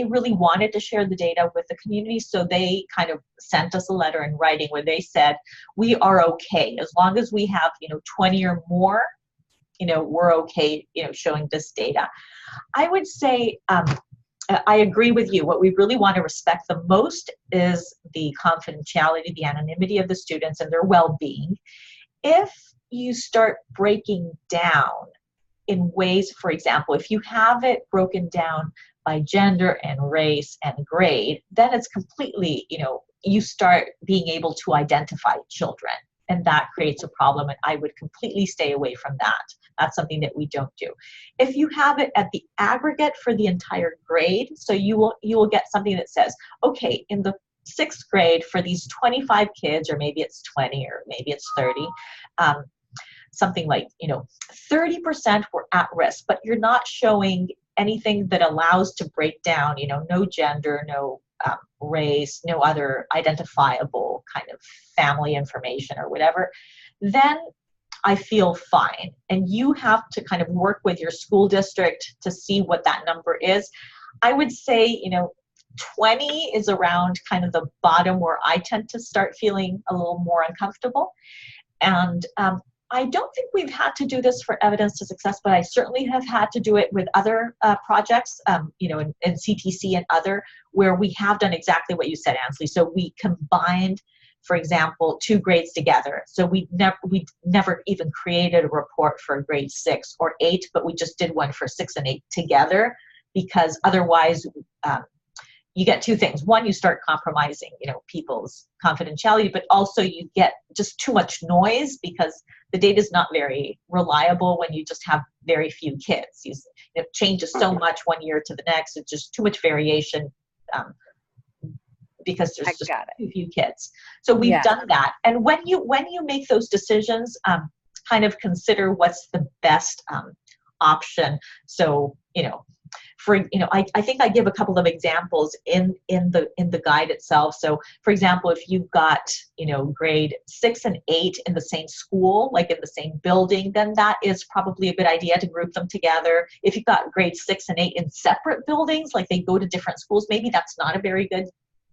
really wanted to share the data with the community, so they kind of sent us a letter in writing where they said, we are okay, as long as we have, 20 or more, we're okay, showing this data. I would say, I agree with you. What we really want to respect the most is the confidentiality, the anonymity of the students and their well-being. If you start breaking down in ways, for example, if you have it broken down by gender and race and grade, then it's completely, you start being able to identify children, and that creates a problem, and I would completely stay away from that. That's something that we don't do. If you have it at the aggregate for the entire grade, so you will get something that says, okay, in the 6th grade for these 25 kids, or maybe it's 20 or maybe it's 30, something like, 30% were at risk, but you're not showing anything that allows to break down, no gender, no race, no other identifiable kind of family information or whatever, then I feel fine. And you have to kind of work with your school district to see what that number is. I would say, 20 is around kind of the bottom where I tend to start feeling a little more uncomfortable. And I don't think we've had to do this for evidence to success, but I certainly have had to do it with other projects, in CTC and other, where we have done exactly what you said, Ansley. So we combined, for example, 2 grades together. So we never even created a report for grade 6 or 8, but we just did one for 6 and 8 together, because otherwise you get 2 things. One, you start compromising, people's confidentiality, but also you get just too much noise, because the data is not very reliable when you just have very few kids. It changes so much one year to the next. It's just too much variation. Because there's just too few kids. So we've done that. And when you make those decisions, kind of consider what's the best option. So, I think I give a couple of examples in the guide itself. So for example, if you've got, grade 6 and 8 in the same school, like in the same building, then that is probably a good idea to group them together. If you've got grade 6 and 8 in separate buildings, like they go to different schools, maybe that's not a very good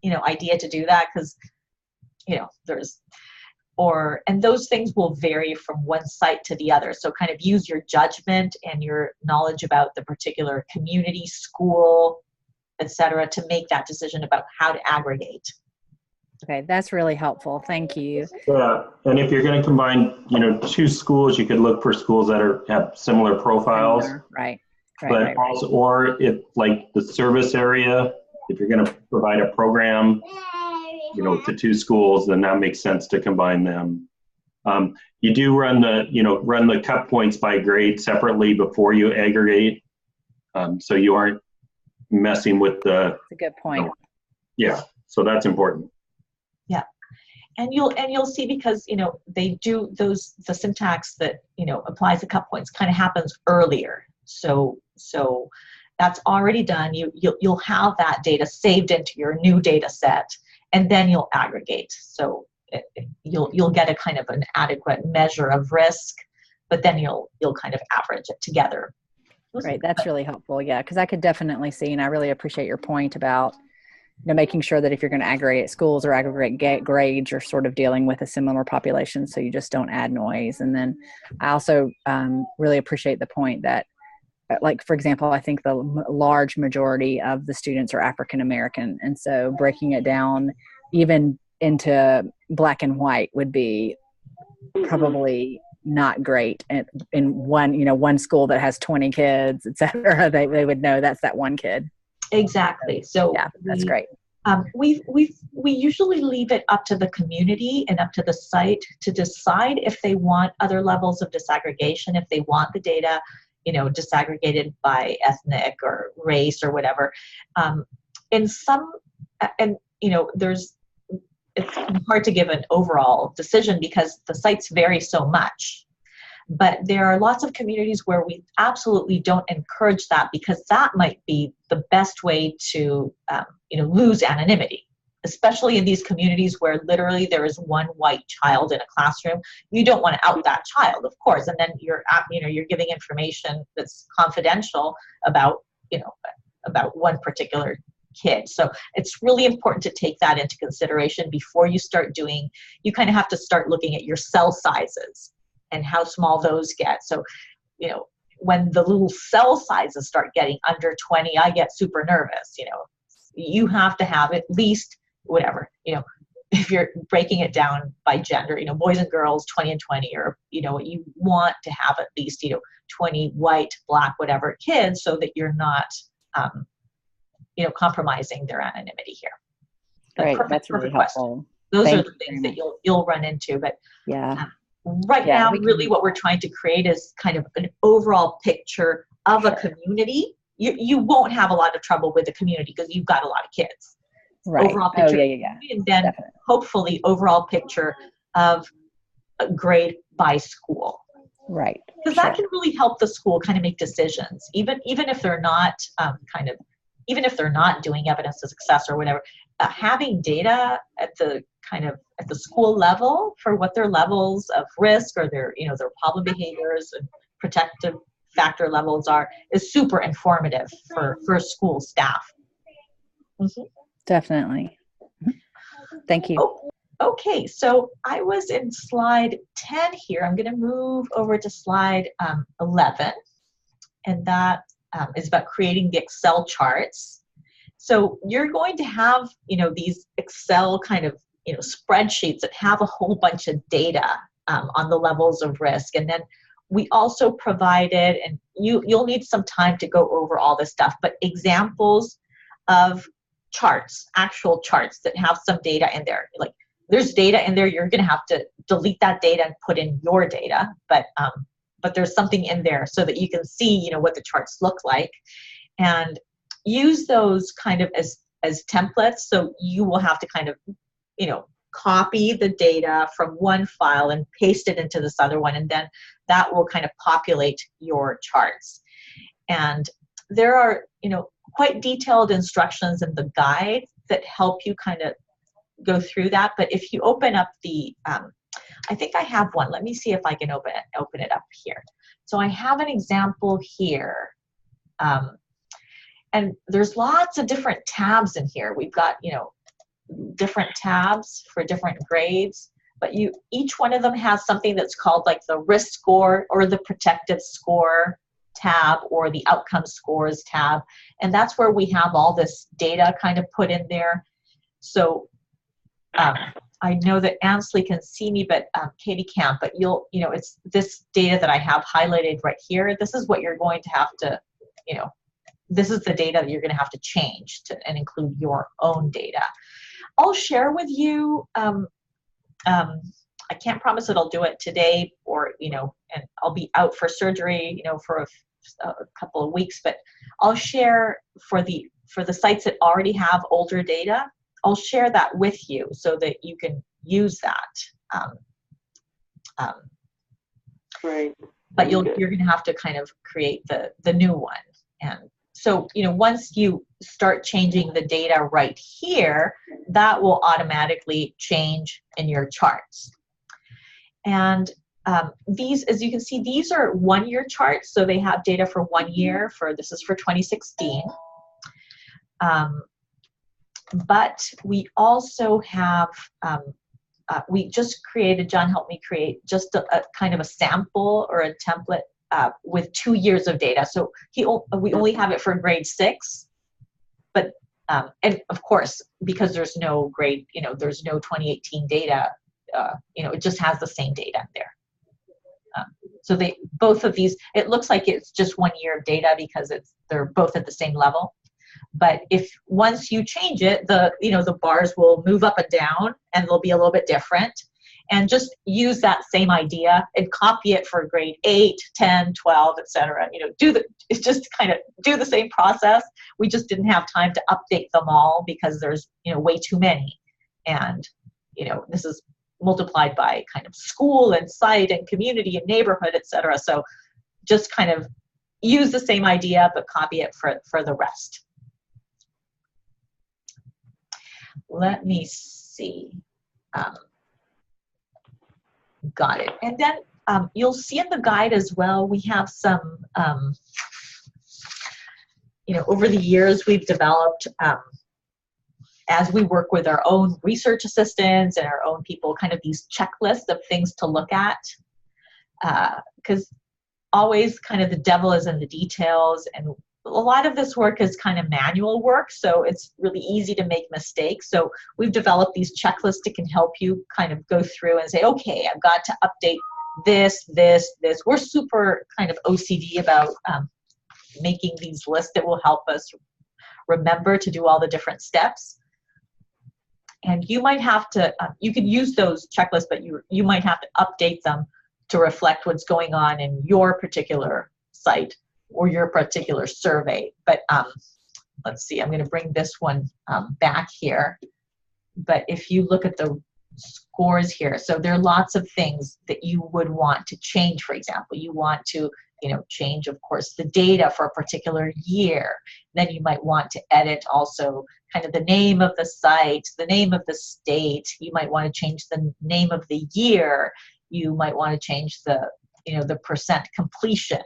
idea to do that, because and those things will vary from one site to the other. So kind of use your judgment and your knowledge about the particular community, school, etc., to make that decision about how to aggregate. Okay, that's really helpful. Thank you. Yeah, and if you're going to combine, 2 schools, you could look for schools that have similar profiles. Right. But also, or if like the service area, if you're going to provide a program, to 2 schools, then that makes sense to combine them. You do run the cut points by grade separately before you aggregate, so you aren't messing with the. That's a good point. So that's important. Yeah, and you'll see, because they do the syntax that applies the cut points kind of happens earlier. So that's already done. You'll have that data saved into your new data set, and then you'll aggregate. So you'll get a kind of an adequate measure of risk, but then you'll kind of average it together. Right, that's really helpful. Yeah, because I could definitely see, and I really appreciate your point about making sure that if you're going to aggregate schools or aggregate grades, you're sort of dealing with a similar population, so you just don't add noise. And then I also really appreciate the point that like, for example, I think the large majority of the students are African American. And so breaking it down even into black and white would be probably not great. And in one school that has 20 kids, et cetera, they would know that's that one kid. Exactly. So yeah, that's great. We usually leave it up to the community and up to the site to decide if they want other levels of disaggregation, if they want the data, disaggregated by ethnic or race or whatever. It's hard to give an overall decision because the sites vary so much. But there are lots of communities where we absolutely don't encourage that because that might be the best way to, lose anonymity, especially in these communities where literally there is one white child in a classroom. You don't want to out that child, of course, and then you're giving information that's confidential about one particular kid. So it's really important to take that into consideration before you start doing. You kind of have to start looking at your cell sizes and how small those get. So, when the little cell sizes start getting under 20, I get super nervous. You have to have at least whatever, if you're breaking it down by gender, boys and girls, 20 and 20, or, you want to have at least, 20 white, black, whatever kids so that you're not, compromising their anonymity here. Great, that's really helpful. Those are the things that you'll run into, but yeah. Right now, really what we're trying to create is kind of an overall picture of a community. You won't have a lot of trouble with the community because you've got a lot of kids. Right. Overall picture, yeah. And then hopefully overall picture of a grade by school. Right. Because that can really help the school kind of make decisions, even if they're not even if they're not doing evidence of success or whatever. Having data at the school level for what their levels of risk or their problem behaviors and protective factor levels are is super informative for school staff. Mm-hmm. Definitely. Thank you. Oh, okay, so I was in slide 10 here. I'm going to move over to slide 11, and that is about creating the Excel charts. So you're going to have, these Excel kind of, spreadsheets that have a whole bunch of data on the levels of risk. And then we also provided, and you'll need some time to go over all this stuff, but examples of charts, actual charts that have some data in there. Like there's data in there, you're going to have to delete that data and put in your data, but there's something in there so that you can see, what the charts look like, and use those kind of as templates. So you will have to kind of, copy the data from one file and paste it into this other one, and then that will kind of populate your charts. And there are, quite detailed instructions in the guide that help you kind of go through that. But if you open up the, I think I have one. Let me see if I can open it up here. So I have an example here. And there's lots of different tabs in here. We've got, different tabs for different grades, but each one of them has something that's called like the risk score or the protective score tab or the outcome scores tab. And that's where we have all this data kind of put in there. So I know that Ansley can see me, but Katie can't, but it's this data that I have highlighted right here. This is what you're going to have to, this is the data that you're going to have to change and include your own data. I'll share with you, I can't promise that I'll do it today or, and I'll be out for surgery, for a couple of weeks, but I'll share for the sites that already have older data, I'll share that with you so that you can use that. Great. But you're going to have to kind of create the new one. And so, once you start changing the data right here, that will automatically change in your charts. And these, as you can see, these are 1 year charts. So they have data for 1 year this is for 2016. But we also have, we just created, John helped me create just a kind of a sample or a template with 2 years of data. So we only have it for grade 6, but and of course, because there's no grade, there's no 2018 data, it just has the same data there. So both of these, it looks like it's just 1 year of data because they're both at the same level. But if once you change it, the bars will move up and down, and they'll be a little bit different. And just use that same idea and copy it for grade 8, 10, 12, etc. Just kind of do the same process. We just didn't have time to update them all because there's way too many, and this is multiplied by kind of school and site and community and neighborhood, etc. So just kind of use the same idea but copy it for the rest. Let me see. Got it. And then you'll see in the guide as well, we have some, over the years we've developed, as we work with our own research assistants and our own people, kind of these checklists of things to look at. Because always kind of the devil is in the details, and a lot of this work is kind of manual work, so it's really easy to make mistakes. So we've developed these checklists that can help you kind of go through and say, okay, I've got to update this, this, this. We're super kind of OCD about making these lists that will help us remember to do all the different steps. And you might have to, you can use those checklists, but you might have to update them to reflect what's going on in your particular site or your particular survey. But let's see, I'm going to bring this one back here. But if you look at the scores here, so there are lots of things that you would want to change. For example, you want to change, of course, the data for a particular year. Then you might want to edit also kind of the name of the site, the name of the state. You might want to change the name of the year. You might want to change the percent completion.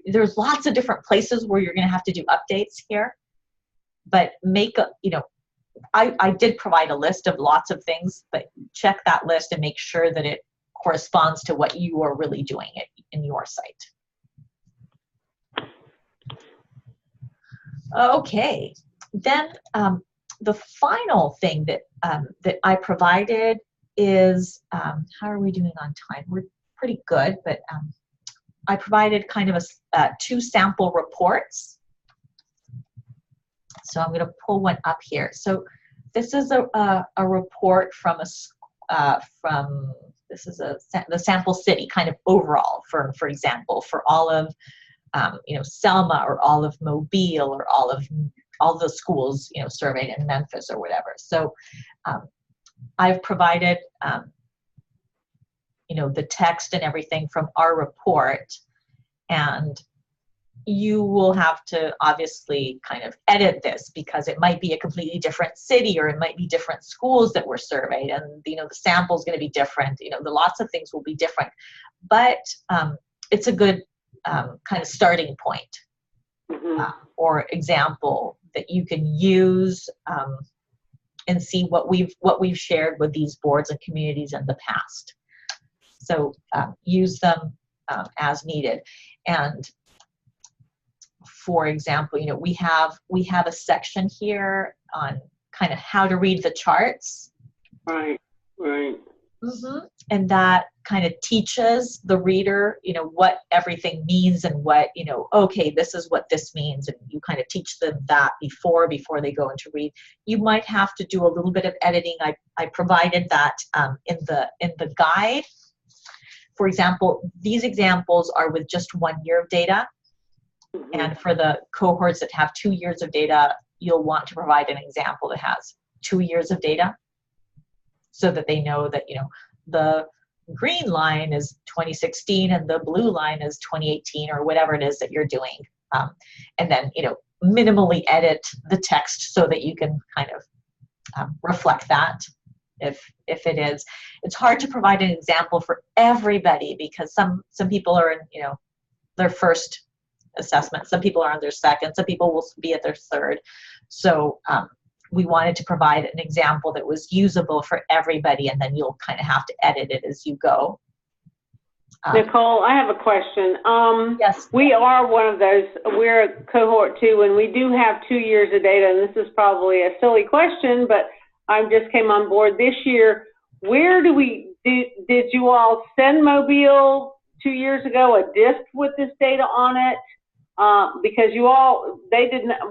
There's lots of different places where you're going to have to do updates here, but I did provide a list of lots of things, but check that list and make sure that it corresponds to what you are really doing in your site. Okay, then the final thing that I provided is, how are we doing on time? We're pretty good, but I provided kind of 2 sample reports. So I'm going to pull one up here. So this is a report from the sample city, kind of overall, for example, for all of Selma or all of Mobile or all the schools surveyed in Memphis or whatever. So I've provided the text and everything from our report, and you will have to obviously kind of edit this because it might be a completely different city, or it might be different schools that were surveyed, and the sample is going to be different. The lots of things will be different, but it's a good kind of starting point or example that you can use and see what we've shared with these boards and communities in the past. So use them as needed. And for example, we have a section here on kind of how to read the charts. Right. And that kind of teaches the reader, what everything means and what, okay, this is what this means. And you kind of teach them that before they go into read. You might have to do a little bit of editing. I provided that in the guide. For example, these examples are with just 1 year of data. And for the cohorts that have 2 years of data, you'll want to provide an example that has 2 years of data, so that they know that, the green line is 2016 and the blue line is 2018 or whatever it is that you're doing. And then, minimally edit the text so that you can kind of reflect that if it is. It's hard to provide an example for everybody because some people are in, their first assessment. Some people are on their second. Some people will be at their third. So we wanted to provide an example that was usable for everybody, and then you'll kind of have to edit it as you go. Nicole, I have a question. Yes. We are one of those, we're cohort 2, and we do have 2 years of data, and this is probably a silly question, but I just came on board this year. Where did you all send Mobile 2 years ago a disk with this data on it? Because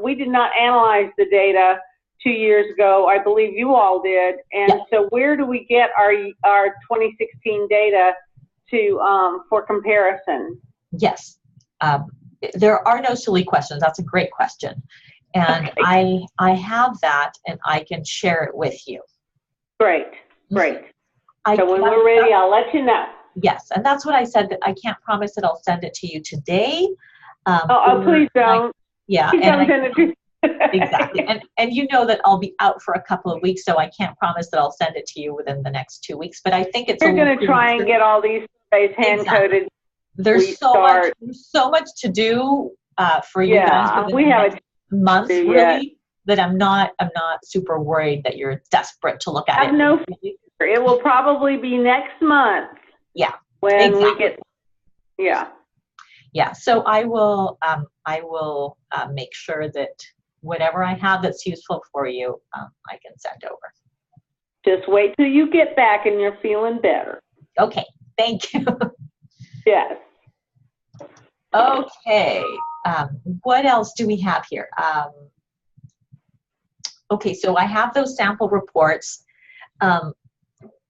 we did not analyze the data 2 years ago. I believe you all did. And so where do we get our 2016 data for comparison? Yes. There are no silly questions. That's a great question. And okay. I have that, and I can share it with you. Great. So when we're ready, I'll let you know. Yes, and that's what I said, that I can't promise that I'll send it to you today. Please don't. Please don't send it to me. Exactly. And you know that I'll be out for a couple of weeks, so I can't promise that I'll send it to you within the next 2 weeks. But I think it's You're going to try and get all these surveys hand-coded. There's so much to do for you guys. We have a month really that I'm not super worried that you're desperate to look at it. No fear. It will probably be next month. Yeah. When we get. Yeah. So I will make sure that whatever I have that's useful for you, I can send over. Just wait till you get back and you're feeling better. Okay. Thank you. Yes. Okay. What else do we have here? Okay, so I have those sample reports.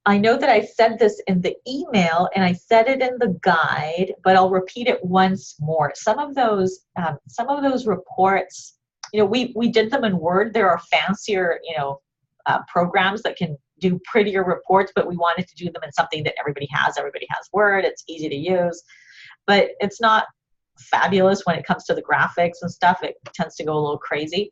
I know that I said this in the email and I said it in the guide, but I'll repeat it once more. Some of those reports, we did them in Word. There are fancier, programs that can do prettier reports, but we wanted to do them in something that everybody has. Everybody has Word. It's easy to use, but it's not fabulous when it comes to the graphics and stuff. It tends to go a little crazy.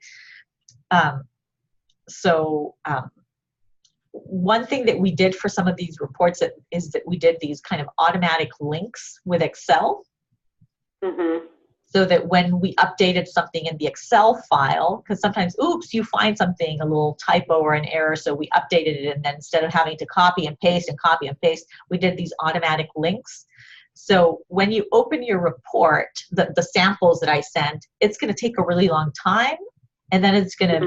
One thing that we did for some of these reports is that we did these kind of automatic links with Excel. Mm-hmm. So that when we updated something in the Excel file, because sometimes, oops, you find something, a little typo or an error, so we updated it, and then instead of having to copy and paste, we did these automatic links. So when you open your report, the samples that I sent, it's going to take a really long time, and then it's going to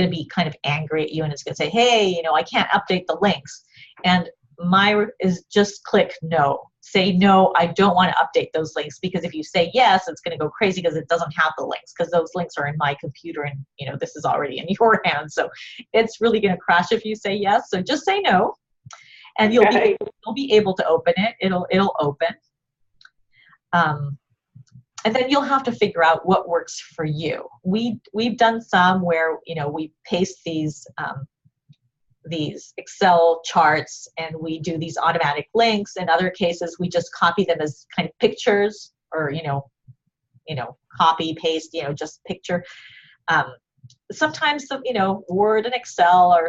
be kind of angry at you, and it's going to say, hey, I can't update the links. And my is just click no. Say no, I don't want to update those links, because if you say yes, it's going to go crazy because it doesn't have the links, because those links are in my computer and this is already in your hands. So it's really going to crash if you say yes. So just say no, and you'll be able to open it. It'll open. And then you'll have to figure out what works for you. We've done some where we paste these Excel charts and we do these automatic links. In other cases, we just copy them as kind of pictures, or copy paste, just picture. Sometimes Word and Excel are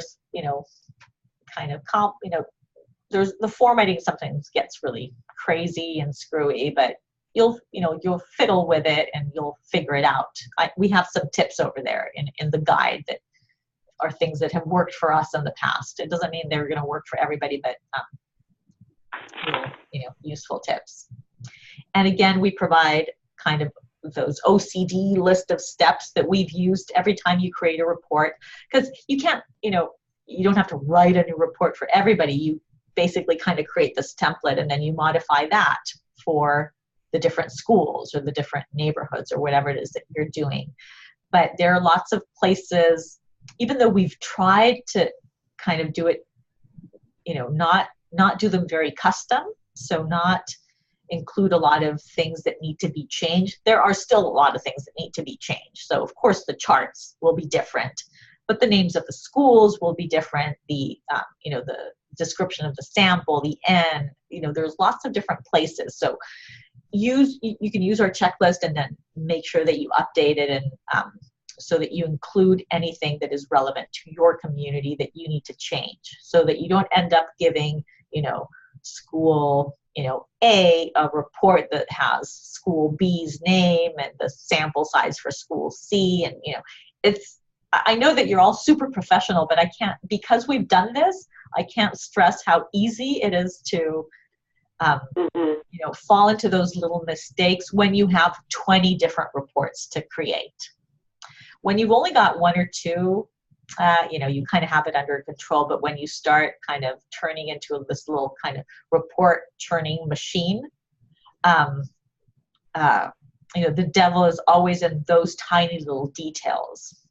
there's the formatting sometimes gets really crazy and screwy, but you'll fiddle with it and you'll figure it out. We have some tips over there in the guide that are things that have worked for us in the past. It doesn't mean they're going to work for everybody, but useful tips. And again, we provide kind of those OCD list of steps that we've used every time you create a report, because you can't, you don't have to write a new report for everybody. You basically kind of create this template and then you modify that for the different schools or the different neighborhoods or whatever it is that you're doing. But there are lots of places, even though we've tried to kind of do it, not do them very custom, so not include a lot of things that need to be changed. There are still a lot of things that need to be changed. So of course the charts will be different, but the names of the schools will be different. The description of the sample, the N, there's lots of different places. So you can use our checklist and then make sure that you update it, and so that you include anything that is relevant to your community that you need to change, so that you don't end up giving school A a report that has school B's name and the sample size for school C, and I know that you're all super professional, but I can't, because we've done this, I can't stress how easy it is to fall into those little mistakes when you have 20 different reports to create. When you've only got one or two, you kind of have it under control, but when you start kind of turning into this little kind of report churning machine, the devil is always in those tiny little details.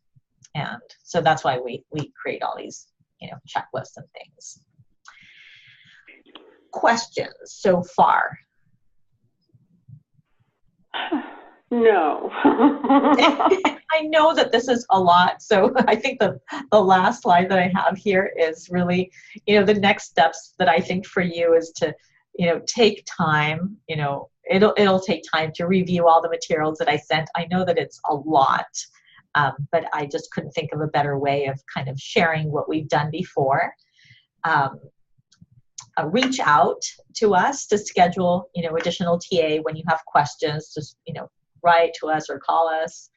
And so that's why we create all these, checklists and things. Questions so far? No. I know that this is a lot, so I think the last slide that I have here is really, the next steps that I think for you is to, take time, it'll take time to review all the materials that I sent. I know that it's a lot, but I just couldn't think of a better way of kind of sharing what we've done before. Reach out to us to schedule, additional TA when you have questions. Just, write to us or call us,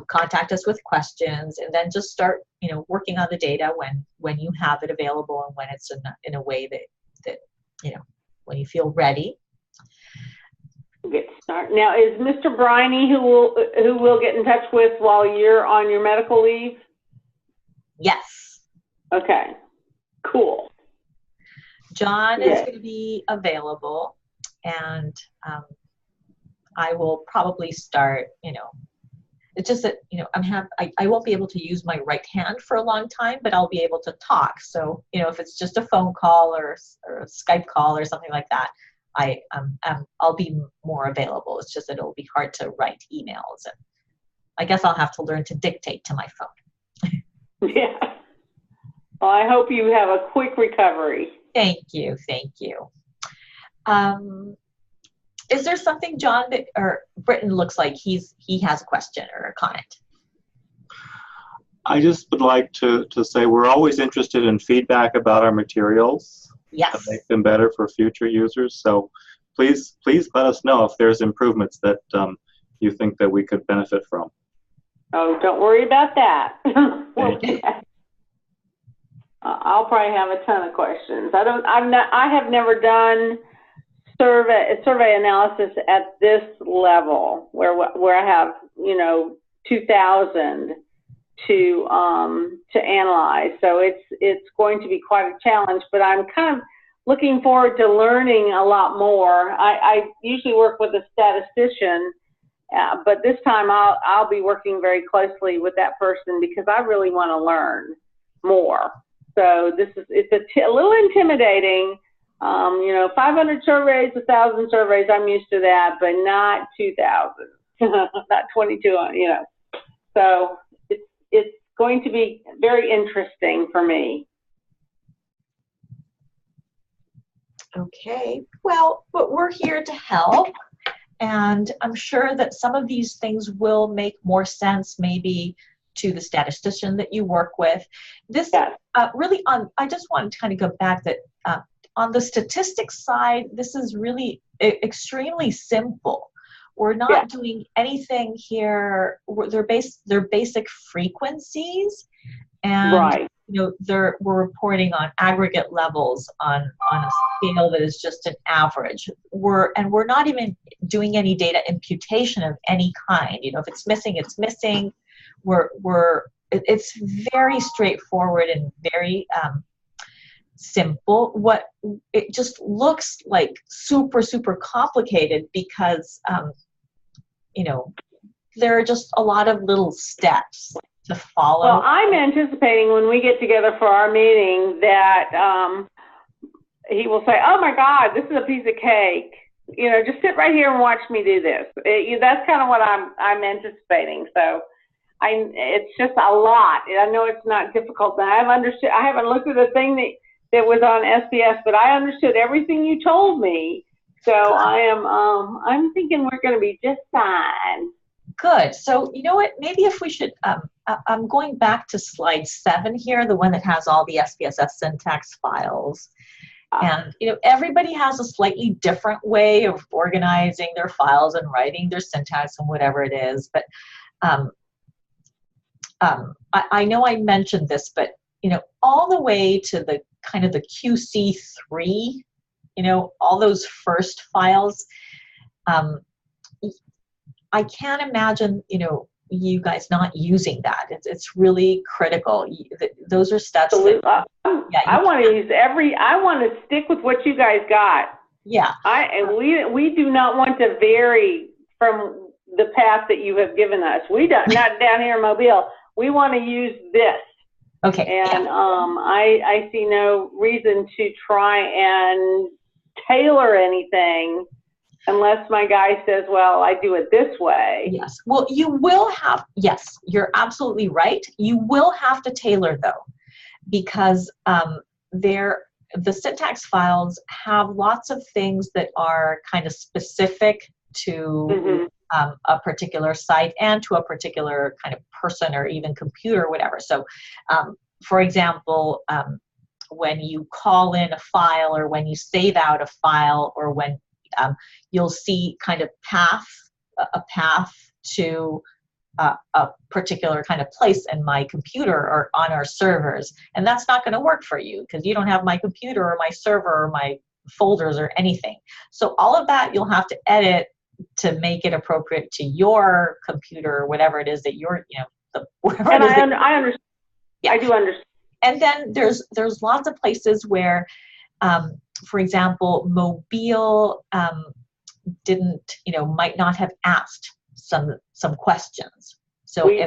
contact us with questions, and then just start, working on the data when you have it available and when it's in a way that when you feel ready. Get started. Now, is Mr. Briney who will get in touch with while you're on your medical leave? Yes. Okay. Cool. John is going to be available, and I will probably start, it's just that, I won't be able to use my right hand for a long time, but I'll be able to talk. So, if it's just a phone call or a Skype call or something like that, I'll be more available. It's just that it'll be hard to write emails, and I guess I'll have to learn to dictate to my phone. Yeah. Well, I hope you have a quick recovery. Thank you. Is there something, John, or Britton looks like he has a question or a comment? I just would like to say we're always interested in feedback about our materials. Yes. To make them better for future users. So please let us know if there's improvements that you think that we could benefit from. Oh, don't worry about that. I'll probably have a ton of questions. I have never done survey analysis at this level where I have 2,000 to analyze. So it's going to be quite a challenge, but I'm kind of looking forward to learning a lot more. I usually work with a statistician, but this time I'll be working very closely with that person because I really want to learn more. So it's a little intimidating. 500 surveys, 1,000 surveys, I'm used to that, but not 2,000, not 2,200, So it's going to be very interesting for me. Okay, well, but we're here to help, and I'm sure that some of these things will make more sense maybe to the statistician that you work with. This really I just want to kind of go back that on the statistics side, this is really extremely simple. We're not doing anything here. They're basic frequencies, and we're reporting on aggregate levels on a scale that is just an average. We're not even doing any data imputation of any kind. If it's missing, it's missing. It's very straightforward and very simple. What it just looks like super complicated because there are just a lot of little steps to follow. Well, I'm anticipating when we get together for our meeting that he will say, "Oh my God, this is a piece of cake. Just sit right here and watch me do this." That's kind of what I'm anticipating. So it's just a lot. I know it's not difficult. I haven't looked at the thing that was on SPS, but I understood everything you told me. So I'm thinking we're going to be just fine. Good. So you know what? Maybe if we should, I'm going back to slide 7 here, the one that has all the SPSS syntax files. And everybody has a slightly different way of organizing their files and writing their syntax and whatever it is. But I know I mentioned this, but all the way to the kind of the QC3 all those first files. I can't imagine, you guys not using that. It's really critical. Those are steps. I want to stick with what you guys got. Yeah. We do not want to vary from the path that you have given us. Not down here in Mobile. We want to use this. Okay. And I see no reason to try and tailor anything unless my guy says, well, I do it this way. Yes. Well, you will have, yes, you're absolutely right. You will have to tailor though, because the syntax files have lots of things that are kind of specific to a particular site and to a particular kind of person or even computer or whatever. So, for example, when you call in a file or when you save out a file or when you'll see kind of a path to a particular kind of place in my computer or on our servers. And that's not going to work for you because you don't have my computer or my server or my folders or anything. So all of that you'll have to edit to make it appropriate to your computer or whatever it is that you're, whatever and it is. I understand. Yeah. I do understand. And then there's lots of places where, for example, Mobile might not have asked some questions. So we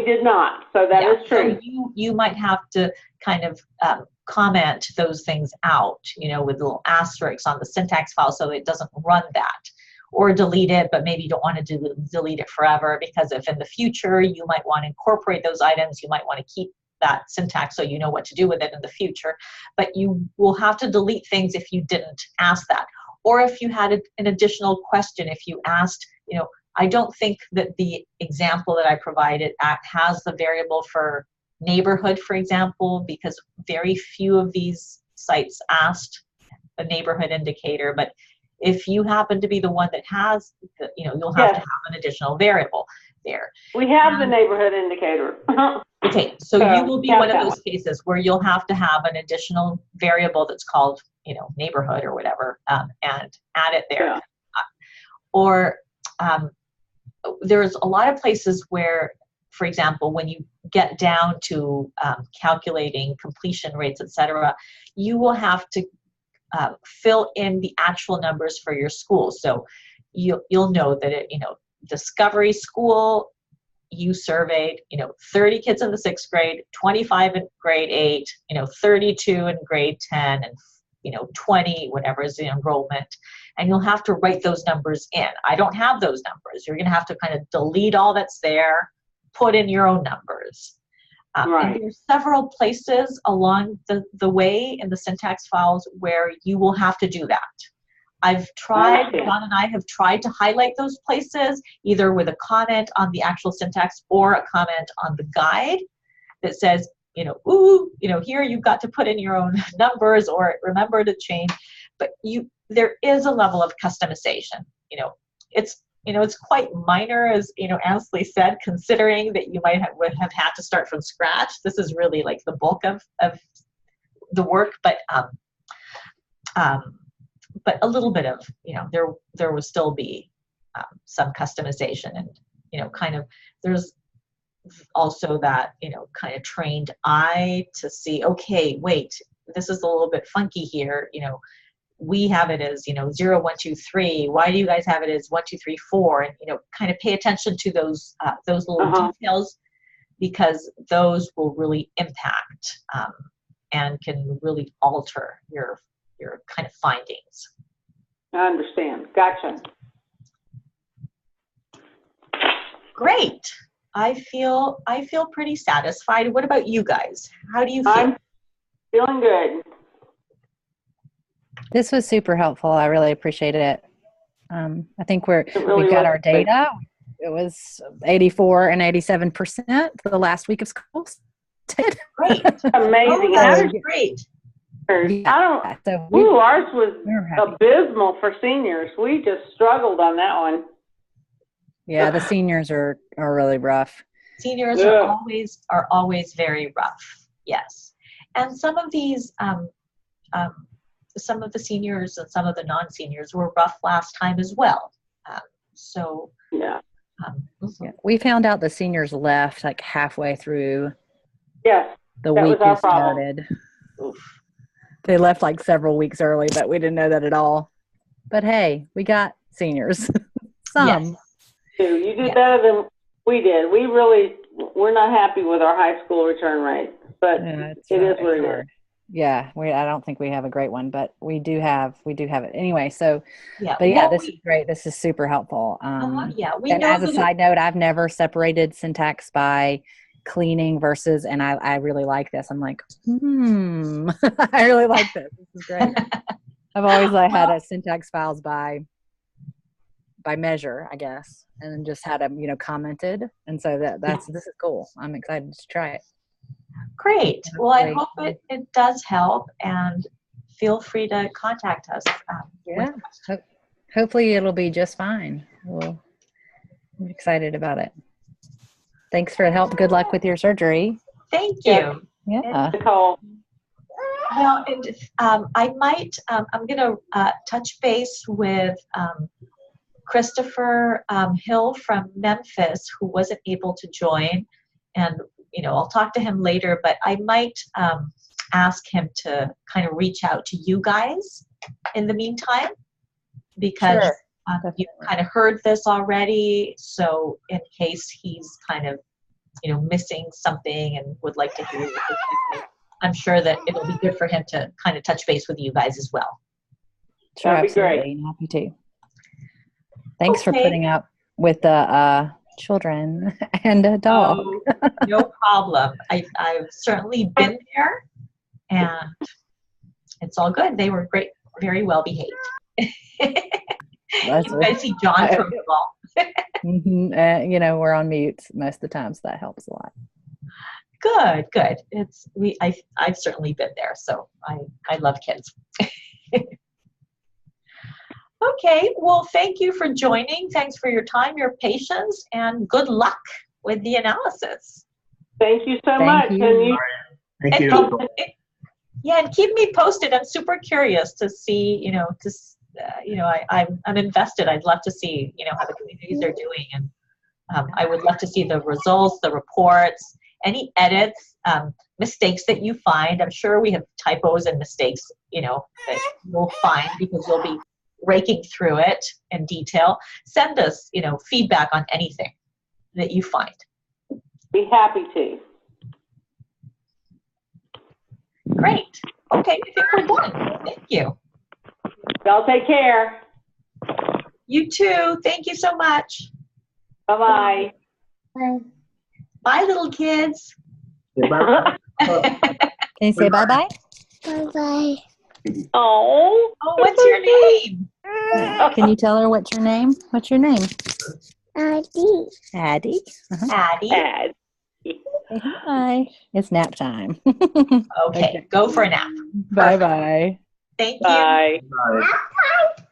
did not. So that is true. So you might have to kind of comment those things out, with little asterisks on the syntax file so it doesn't run that. Or delete it, but maybe you don't want to delete it forever, because if in the future you might want to incorporate those items, you might want to keep that syntax so you know what to do with it in the future. But you will have to delete things if you didn't ask that. Or if you had an additional question, if you asked, I don't think that the example that I provided has the variable for neighborhood, for example, because very few of these sites asked a neighborhood indicator. But if you happen to be the one that has, you'll have to have an additional variable there. We have the neighborhood indicator. Okay, so you will be one of those cases where you'll have to have an additional variable that's called, neighborhood or whatever, and add it there. Yeah. Or there's a lot of places where, for example, when you get down to calculating completion rates, etc., you will have to fill in the actual numbers for your school. So you'll know that Discovery School, you surveyed 30 kids in the 6th grade, 25 in grade 8, 32 in grade 10, and 20 whatever is the enrollment, and you'll have to write those numbers in. I don't have those numbers. You're going to have to kind of delete all that's there, put in your own numbers. Right. And there's several places along the way in the syntax files where you will have to do that. John and I have tried to highlight those places, either with a comment on the actual syntax or a comment on the guide that says, here you've got to put in your own numbers or remember to change. But there is a level of customization. It's quite minor, as Ansley said, considering that you would have had to start from scratch. This is really like the bulk of the work, but a little bit of there will still be some customization, and kind of there's also that kind of trained eye to see, okay, wait, this is a little bit funky here. We have it as 0, 1, 2, 3. Why do you guys have it as 1, 2, 3, 4? And kind of pay attention to those little details, because those will really impact and can really alter your kind of findings. I understand. Gotcha. Great. I feel pretty satisfied. What about you guys? How do you feel? I'm feeling good. This was super helpful. I really appreciate it. I think we've got our great. data. It was 84 and 87% for the last week of school. Great. Amazing. That's great. Ours was abysmal for seniors. We just struggled on that one. Yeah, the seniors are really rough. Seniors are always very rough. Yes, and some of these some of the seniors and some of the non-seniors were rough last time as well. So Yeah. Yeah. We found out the seniors left like halfway through Yes. the That week was our we problem. started. They left like several weeks early, but we didn't know that at all. But hey, we got seniors. Some. Yes. You did better than we did. We're not happy with our high school return rate, but Yeah, it is what it is. Yeah, I don't think we have a great one, but we do have it anyway. So, yeah, but yeah, this is great. This is super helpful. Yeah, we and know as a side note, I've never separated syntax by cleaning versus, and I really like this. I'm like, I really like this. This is great. I've always had a syntax files by measure, I guess, and then just had them, commented. And so this is cool. I'm excited to try it. Great. Well, I hope it does help, and feel free to contact us. Yeah. Hopefully it'll be just fine. I'm excited about it. Thanks for the help. Good luck with your surgery. Thank you. Yeah. Nicole. Well, and I might, I'm going to touch base with Christopher Hill from Memphis, who wasn't able to join. And, I'll talk to him later, but I might ask him to kind of reach out to you guys in the meantime, because you've kind of heard this already. So in case he's kind of, missing something and would like to hear it, I'm sure that it'll be good for him to kind of touch base with you guys as well. Sure, that'd be absolutely. great. Happy to. Thanks for putting up with the children and a dog. No problem. I've certainly been there, and it's all good. They were great, very well behaved. You guys see John from the ball. We're on mute most of the time, so that helps a lot. Good. I've certainly been there, so I love kids. Okay, well, thank you for joining. Thanks for your time, your patience, and good luck with the analysis. Thank you so much. Thank you. Yeah, and keep me posted. I'm super curious to see, I'm invested. I'd love to see, how the communities are doing, and I would love to see the results, the reports, any edits, mistakes that you find. I'm sure we have typos and mistakes, that you'll find because you'll be raking through it in detail. Send us, feedback on anything that you find. Be happy to. Great. Okay, I think we're done. Thank you. Y'all take care. You too. Thank you so much. Bye-bye. Bye, little kids. Bye. Can you say bye-bye? Bye-bye. Oh, what's your name? Can you tell her what's your name? What's your name? Addie. Addie. Addie. Dad. Say hi. It's nap time. Okay, go for a nap. Bye-bye. Thank you. Bye. Bye. Bye.